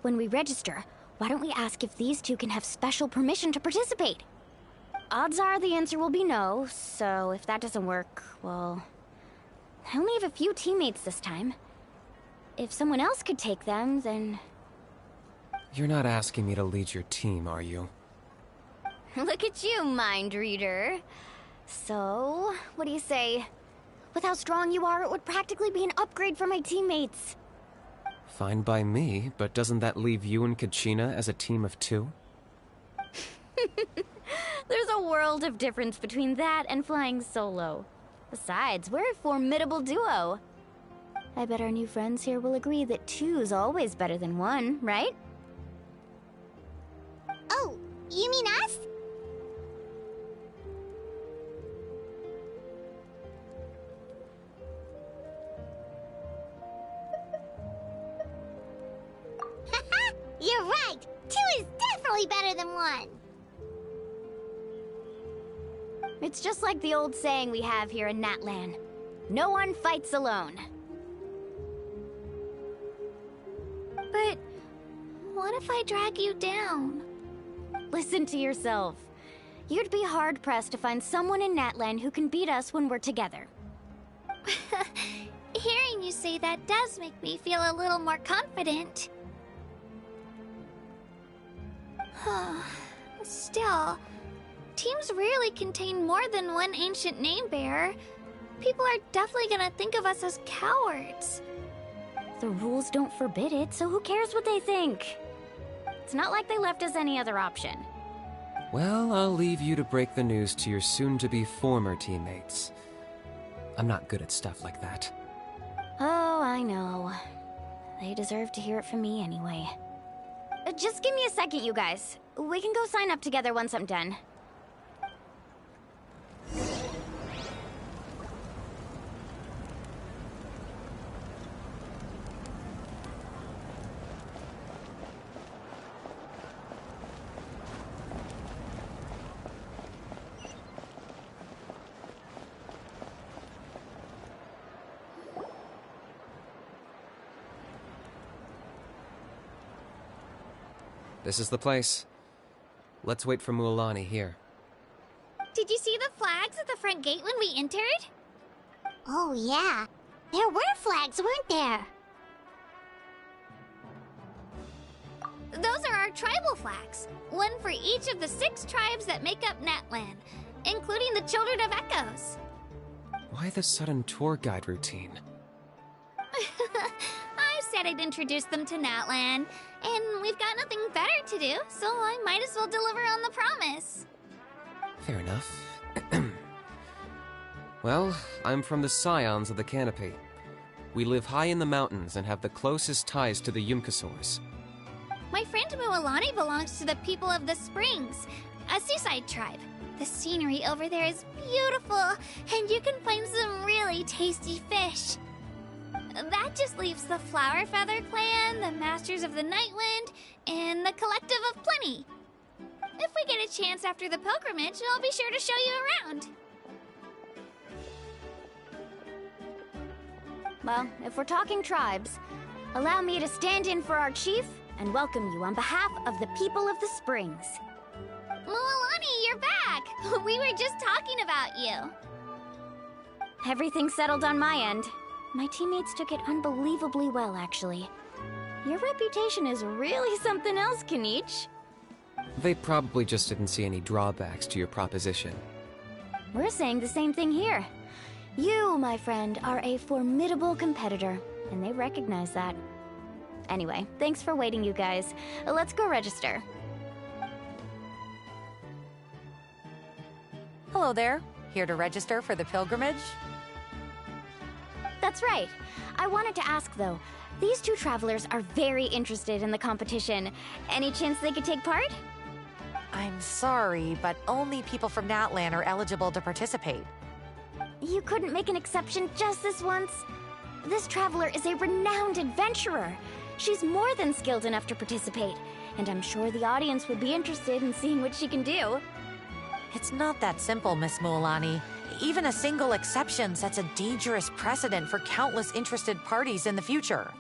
S6: When we register, why don't we ask if these two can have special permission to participate? Odds are the answer will be no, so if that doesn't work, well... I only have a few teammates this time. If someone else could take them, then...
S8: You're not asking me to lead your team, are you?
S6: Look at you, mind reader. So, what do you say? With how strong you are, it would practically be an upgrade for my teammates.
S8: Fine by me, but doesn't that leave you and Kachina as a team of 2?
S6: There's a world of difference between that and flying solo. Besides, we're a formidable duo. I bet our new friends here will agree that 2's always better than 1, right?
S4: Oh, you mean us? Haha, you're right. 2 is definitely better than 1.
S6: It's just like the old saying we have here in Natlan. No one fights alone.
S2: But what if I drag you down?
S6: Listen to yourself. You'd be hard-pressed to find someone in Natlan who can beat us when we're together.
S2: Hearing you say that does make me feel a little more confident. Still, teams rarely contain more than one ancient name bearer. People are definitely gonna think of us as cowards.
S6: The rules don't forbid it, so who cares what they think? It's not like they left us any other option.
S8: Well, I'll leave you to break the news to your soon-to-be former teammates. I'm not good at stuff like that.
S6: Oh, I know. They deserve to hear it from me anyway. Just give me a second, you guys. We can go sign up together once I'm done.
S8: This is the place. Let's wait for Mualani here.
S2: Did you see the flags at the front gate when we entered?
S4: Oh, yeah. There were flags, weren't there?
S2: Those are our tribal flags. One for each of the 6 tribes that make up Natlan, including the Children of Echoes.
S8: Why the sudden tour guide routine?
S2: I said I'd introduce them to Natlan, and we've got nothing better to do, so I might as well deliver on the promise.
S8: Fair enough. Well, I'm from the Scions of the Canopy. We live high in the mountains and have the closest ties to the Yumkasaurs.
S2: My friend Mualani belongs to the people of the Springs, a seaside tribe. The scenery over there is beautiful, and you can find some really tasty fish. That just leaves the Flower Feather Clan, the Masters of the Nightwind, and the Collective of Plenty. If we get a chance after the pilgrimage, I'll be sure to show you around.
S6: Well, if we're talking tribes, allow me to stand in for our chief and welcome you on behalf of the people of the Springs.
S2: Mualani, you're back! We were just talking about you.
S6: Everything's settled on my end. My teammates took it unbelievably well, actually. Your reputation is really something else, Kanich.
S8: They probably just didn't see any drawbacks to your proposition.
S6: We're saying the same thing here. You, my friend, are a formidable competitor, and they recognize that. Anyway, thanks for waiting, you guys. Let's go register.
S9: Hello there. Here to register for the pilgrimage?
S6: That's right. I wanted to ask, though. These 2 travelers are very interested in the competition. Any chance they could take part?
S9: I'm sorry, but only people from Natlan are eligible to participate.
S6: You couldn't make an exception just this once? This traveler is a renowned adventurer. She's more than skilled enough to participate, and I'm sure the audience would be interested in seeing what she can do.
S9: It's not that simple, Miss Mualani. Even a single exception sets a dangerous precedent for countless interested parties in the future.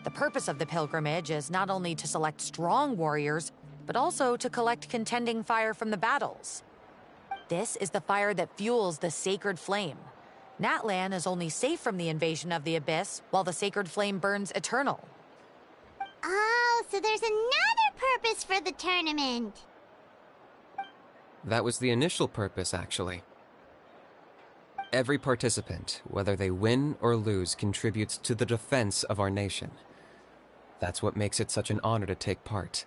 S9: The purpose of the pilgrimage is not only to select strong warriors, but also to collect contending fire from the battles. This is the fire that fuels the sacred flame. Natlan is only safe from the invasion of the Abyss, while the sacred flame burns eternal.
S4: Oh, so there's another purpose for the tournament.
S8: That was the initial purpose, actually. Every participant, whether they win or lose, contributes to the defense of our nation. That's what makes it such an honor to take part.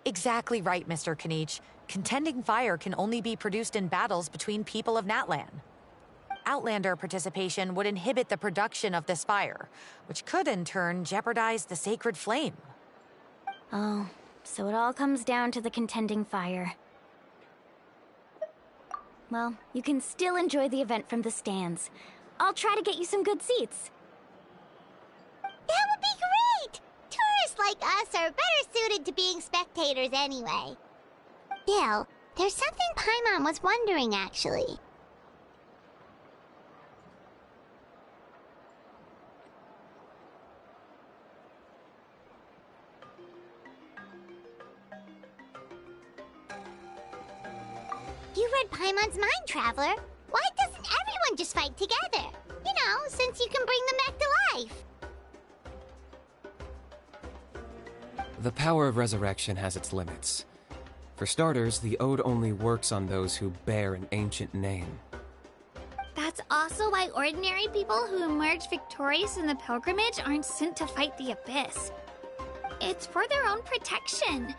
S9: Exactly right, Mr. Kanich. Contending fire can only be produced in battles between people of Natlan. Outlander participation would inhibit the production of this fire, which could in turn jeopardize the sacred flame.
S6: Oh, so it all comes down to the contending fire. Well, you can still enjoy the event from the stands. I'll try to get you some good seats.
S4: That would be great! Tourists like us are better suited to being spectators anyway. Bill, there's something Paimon was wondering, actually. You read Paimon's mind, Traveler. Why doesn't everyone just fight together? You know, since you can bring them back to life.
S8: The power of resurrection has its limits. For starters, the Ode only works on those who bear an ancient name.
S2: That's also why ordinary people who emerge victorious in the pilgrimage aren't sent to fight the Abyss. It's for their own protection.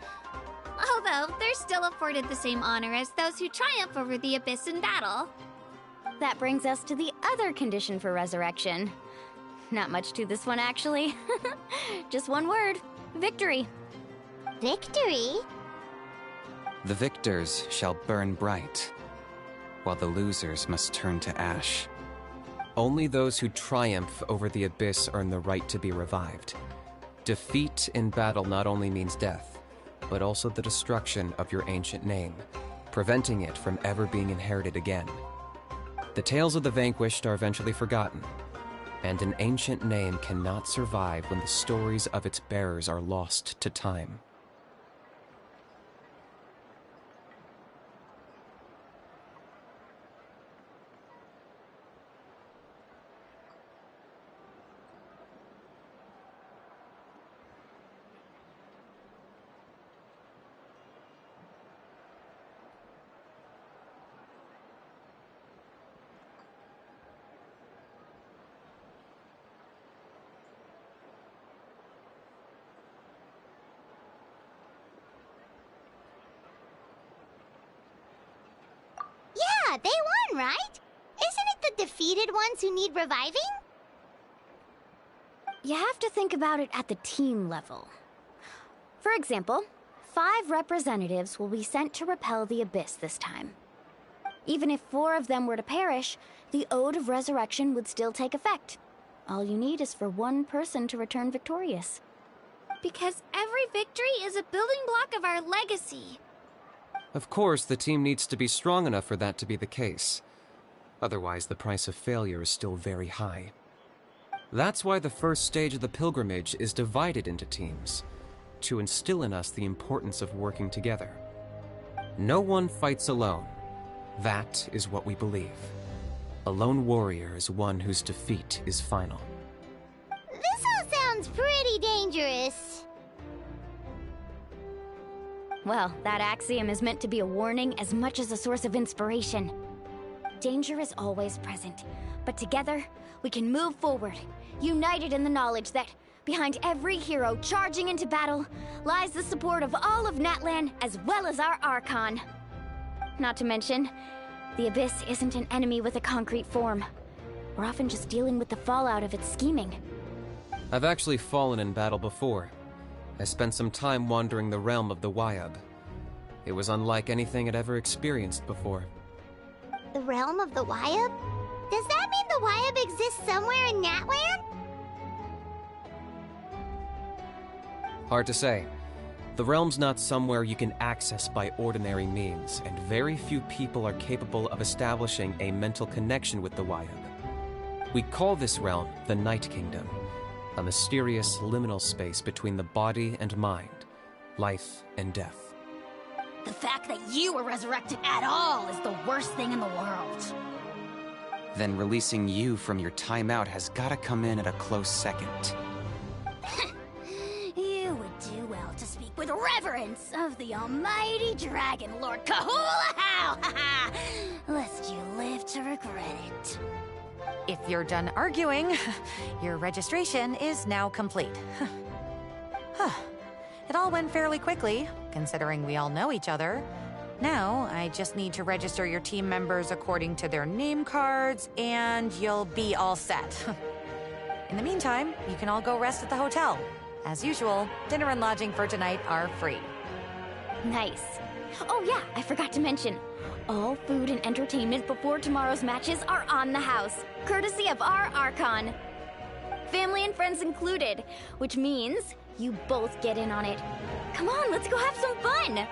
S2: Although, they're still afforded the same honor as those who triumph over the Abyss in battle.
S6: That brings us to the other condition for resurrection. Not much to this one, actually. Just one word. Victory.
S4: Victory?
S8: The victors shall burn bright, while the losers must turn to ash. Only those who triumph over the Abyss earn the right to be revived. Defeat in battle not only means death, but also the destruction of your ancient name, preventing it from ever being inherited again. The tales of the vanquished are eventually forgotten, and an ancient name cannot survive when the stories of its bearers are lost to time.
S4: Yeah, they won, right? Isn't it the defeated ones who need reviving?
S6: You have to think about it at the team level. For example, 5 representatives will be sent to repel the Abyss this time. Even if 4 of them were to perish, the Ode of Resurrection would still take effect. All you need is for 1 person to return victorious.
S2: Because every victory is a building block of our legacy.
S8: Of course, the team needs to be strong enough for that to be the case. Otherwise, the price of failure is still very high. That's why the first stage of the pilgrimage is divided into teams, to instill in us the importance of working together. No one fights alone. That is what we believe. A lone warrior is one whose defeat is final.
S4: This all sounds pretty dangerous.
S6: Well, that axiom is meant to be a warning as much as a source of inspiration. Danger is always present, but together, we can move forward, united in the knowledge that behind every hero charging into battle lies the support of all of Natlan as well as our Archon. Not to mention, the Abyss isn't an enemy with a concrete form. We're often just dealing with the fallout of its scheming.
S8: I've actually fallen in battle before. I spent some time wandering the realm of the Wyab. It was unlike anything I'd ever experienced before.
S4: The realm of the Wyab? Does that mean the Wyab exists somewhere in Natlan?
S8: Hard to say. The realm's not somewhere you can access by ordinary means, and very few people are capable of establishing a mental connection with the Wyab. We call this realm the Night Kingdom, a mysterious liminal space between the body and mind, life and death.
S7: The fact that you were resurrected at all is the worst thing in the world.
S10: Then releasing you from your timeout has gotta come in at a close second.
S7: You would do well to speak with reverence of the almighty Dragon Lord Kahula How! lest you live to regret it.
S9: If you're done arguing, your registration is now complete. It all went fairly quickly, considering we all know each other. Now, I just need to register your team members according to their name cards, and you'll be all set. In the meantime, you can all go rest at the hotel. As usual, dinner and lodging for tonight are free.
S6: Nice. Oh yeah, I forgot to mention. All food and entertainment before tomorrow's matches are on the house, courtesy of our Archon. Family and friends included, which means you both get in on it. Come on, let's go have some fun!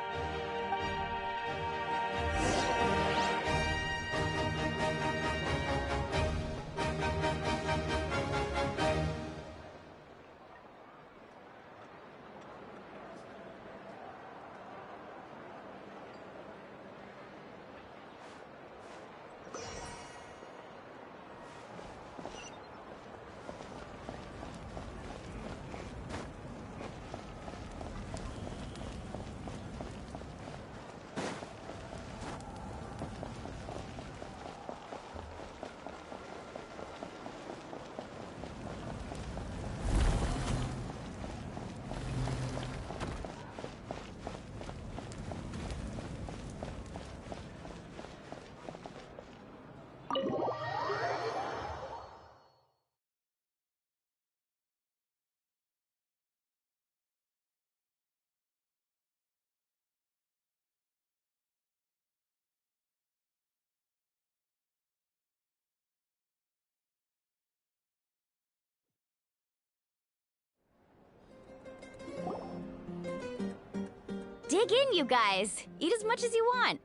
S6: Dig in, you guys. Eat as much as you want.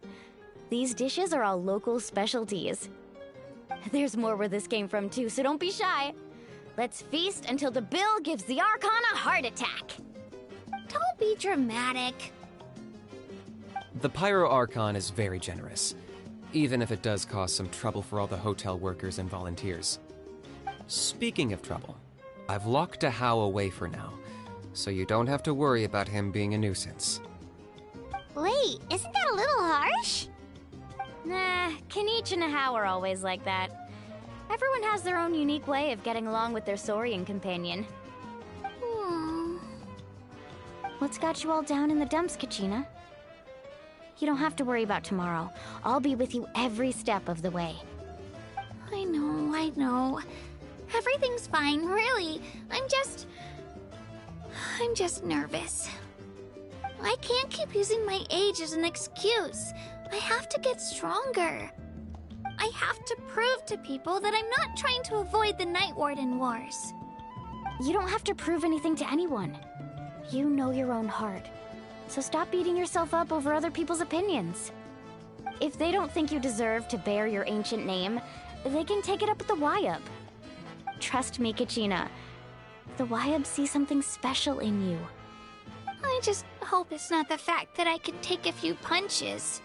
S6: These dishes are all local specialties. There's more where this came from, too, so don't be shy. Let's feast until the bill gives the Archon a heart attack.
S2: Don't be dramatic.
S8: The Pyro Archon is very generous, even if it does cause some trouble for all the hotel workers and volunteers. Speaking of trouble, I've locked Ahau away for now, so you don't have to worry about him being a nuisance.
S4: Wait, isn't that a little harsh?
S6: Nah, Kenichi and Ahau are always like that. Everyone has their own unique way of getting along with their Saurian companion. What's got you all down in the dumps, Kachina? You don't have to worry about tomorrow. I'll be with you every step of the way.
S2: I know. Everything's fine, really. I'm just nervous. I can't keep using my age as an excuse. I have to get stronger. I have to prove to people that I'm not trying to avoid the Night Warden Wars.
S6: You don't have to prove anything to anyone. You know your own heart. So stop beating yourself up over other people's opinions. If they don't think you deserve to bear your ancient name, they can take it up with the Wyub. Trust me, Kachina. The Wyub see something special in you.
S2: I just hope it's not the fact that I can take a few punches.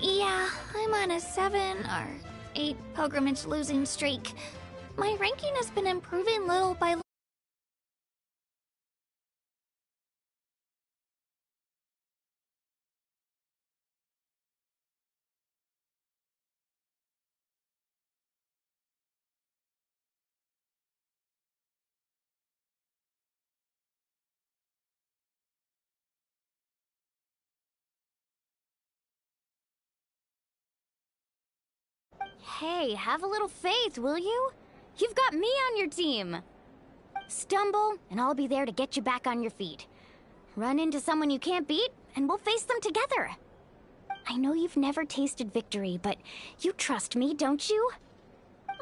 S2: Yeah, I'm on a 7 or 8 pilgrimage losing streak. My ranking has been improving little by little.
S6: Hey, have a little faith, will you? You've got me on your team. Stumble, and I'll be there to get you back on your feet. Run into someone you can't beat, and we'll face them together. I know you've never tasted victory, but you trust me, don't you?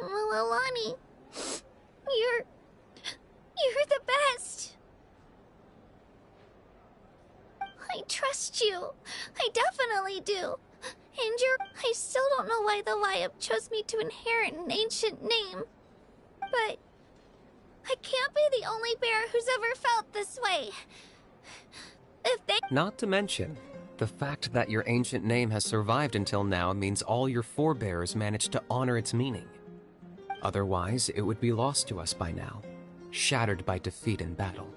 S2: Well, Alani, you're the best. I trust you. I definitely do. And I still don't know why the Wyub chose me to inherit an ancient name. But I can't be the only bear who's ever felt this way. If they...
S8: Not to mention, the fact that your ancient name has survived until now means all your forebears managed to honor its meaning. Otherwise, it would be lost to us by now. shattered by defeat in battle.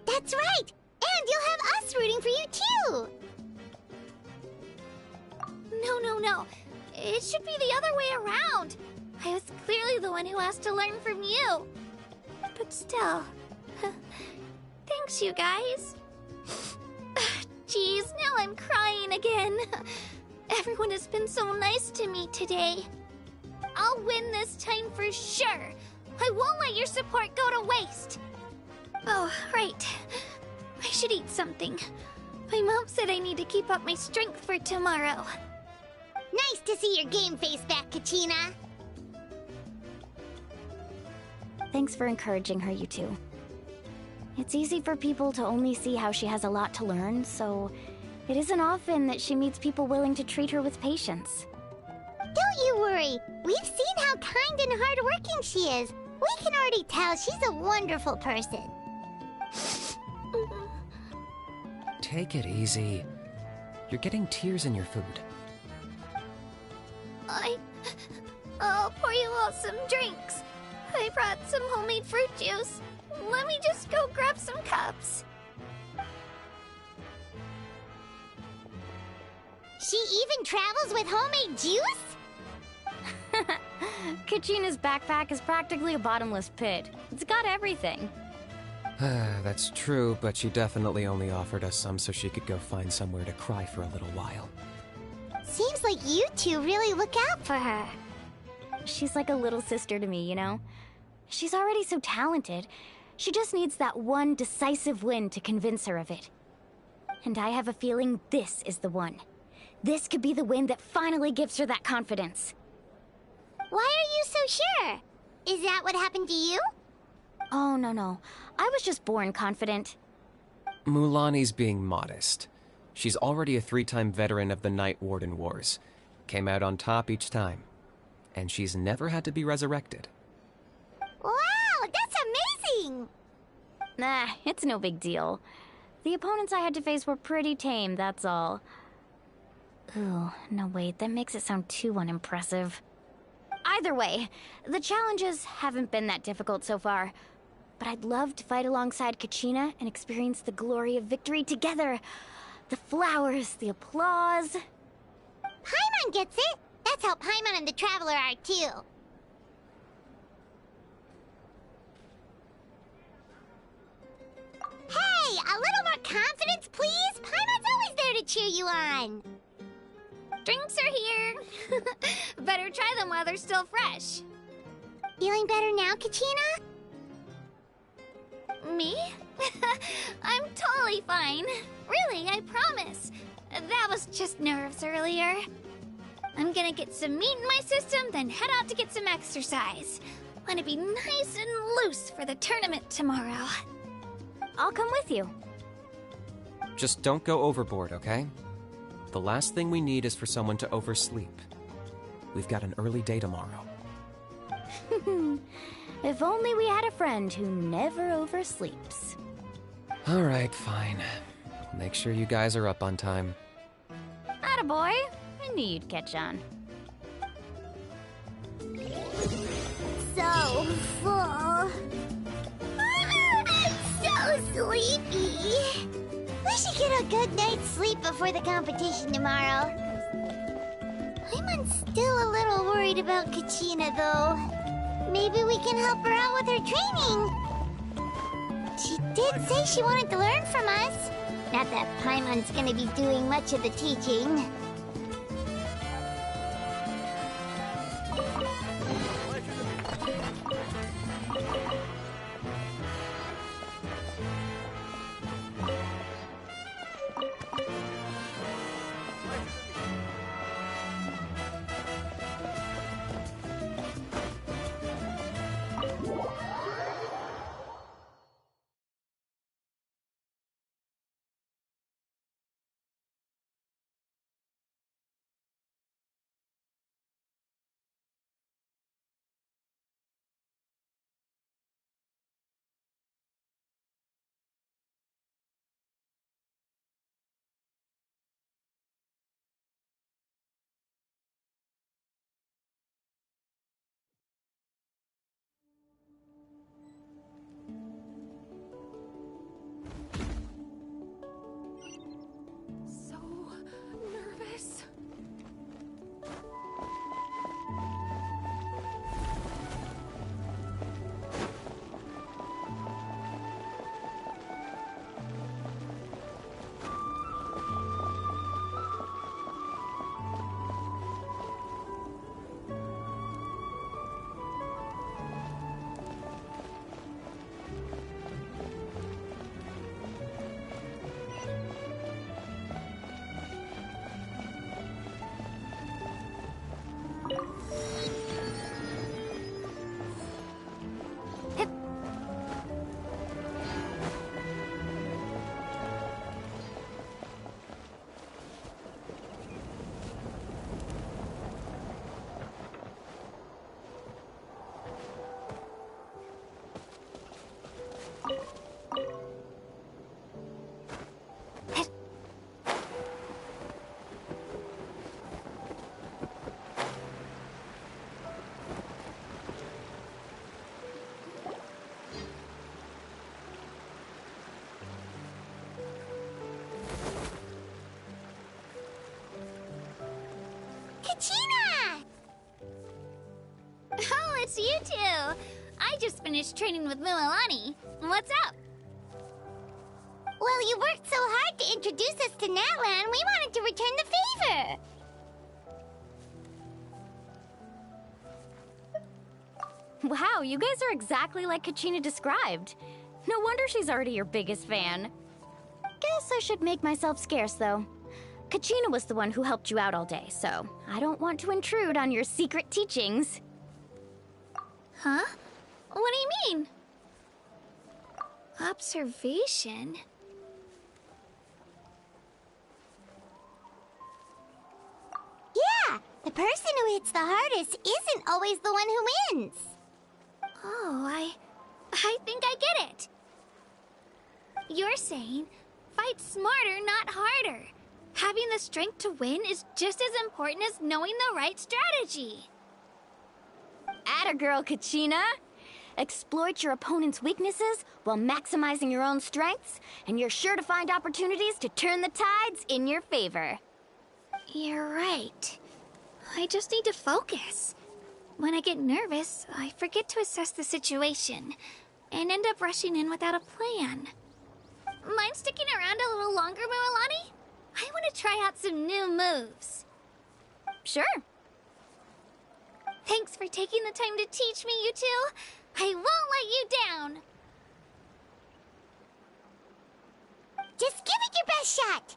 S4: That's right! And you'll have us rooting for you too!
S2: No. It should be the other way around. I was clearly the one who asked to learn from you. But still, thanks, you guys. Jeez, now I'm crying again. Everyone has been so nice to me today. I'll win this time for sure. I won't let your support go to waste. Oh, right. I should eat something. My mom said I need to keep up my strength for tomorrow.
S4: Nice to see your game face back, Kachina.
S6: Thanks for encouraging her, you two. It's easy for people to only see how she has a lot to learn, so it isn't often that she meets people willing to treat her with patience.
S4: Don't you worry. We've seen how kind and hardworking she is. We can already tell she's a wonderful person.
S8: Take it easy. You're getting tears in your food.
S2: I'll pour you all some drinks. I brought some homemade fruit juice. Let me just go grab some cups.
S4: She even travels with homemade juice?
S6: Kachina's backpack is practically a bottomless pit. It's got everything.
S8: That's true, but she definitely only offered us some so she could go find somewhere to cry for a little while.
S4: Seems like you two really look out for her.
S6: She's like a little sister to me, you know? She's already so talented. She just needs that one decisive win to convince her of it. And I have a feeling this is the one. This could be the win that finally gives her that confidence.
S4: Why are you so sure? Is that what happened to you?
S6: Oh, no. I was just born confident.
S8: Mulaney's being modest. She's already a 3-time veteran of the Night Warden Wars. Came out on top each time. And she's never had to be resurrected.
S4: Wow, that's amazing!
S6: Nah, it's no big deal. The opponents I had to face were pretty tame, that's all. Ooh, no wait, that makes it sound too unimpressive. Either way, the challenges haven't been that difficult so far. But I'd love to fight alongside Kachina and experience the glory of victory together. The flowers, the applause.
S4: Paimon gets it! That's how Paimon and the Traveler are, too. Hey, a little more confidence, please? Paimon's always there to cheer you on.
S2: Drinks are here. Better try them while they're still fresh.
S4: Feeling better now, Kachina?
S2: Me? I'm totally fine. Really, I promise. That was just nerves earlier. I'm gonna get some meat in my system, then head out to get some exercise. Want to be nice and loose for the tournament tomorrow.
S6: I'll come with you.
S8: Just don't go overboard, okay? The last thing we need is for someone to oversleep. We've got an early day tomorrow.
S6: If only we had a friend who never oversleeps.
S8: Alright, fine. Make sure you guys are up on time.
S6: Attaboy. I knew you'd catch on.
S4: So full. So sleepy. We should get a good night's sleep before the competition tomorrow. I'm still a little worried about Kachina, though. Maybe we can help her out with her training. She did say she wanted to learn from us. Not that Paimon's gonna be doing much of the teaching. Kachina!
S2: Oh, it's you two! I just finished training with Mualani. What's up?
S4: Well, you worked so hard to introduce us to Natlan, we wanted to return the favor.
S6: Wow, you guys are exactly like Kachina described. No wonder she's already your biggest fan. Guess I should make myself scarce, though. Kachina was the one who helped you out all day, so I don't want to intrude on your secret teachings.
S2: Huh? What do you mean? Observation?
S4: Yeah, the person who hits the hardest isn't always the one who wins.
S2: Oh, I think I get it. You're saying, fight smarter, not harder. Having the strength to win is just as important as knowing the right strategy.
S6: Atta girl, Kachina! Exploit your opponent's weaknesses while maximizing your own strengths, and you're sure to find opportunities to turn the tides in your favor.
S2: You're right. I just need to focus. When I get nervous, I forget to assess the situation, and end up rushing in without a plan. Mind sticking around a little longer, Mualani? I want to try out some new moves.
S6: Sure.
S2: Thanks for taking the time to teach me, you two. I won't let you down.
S4: Just give it your best shot.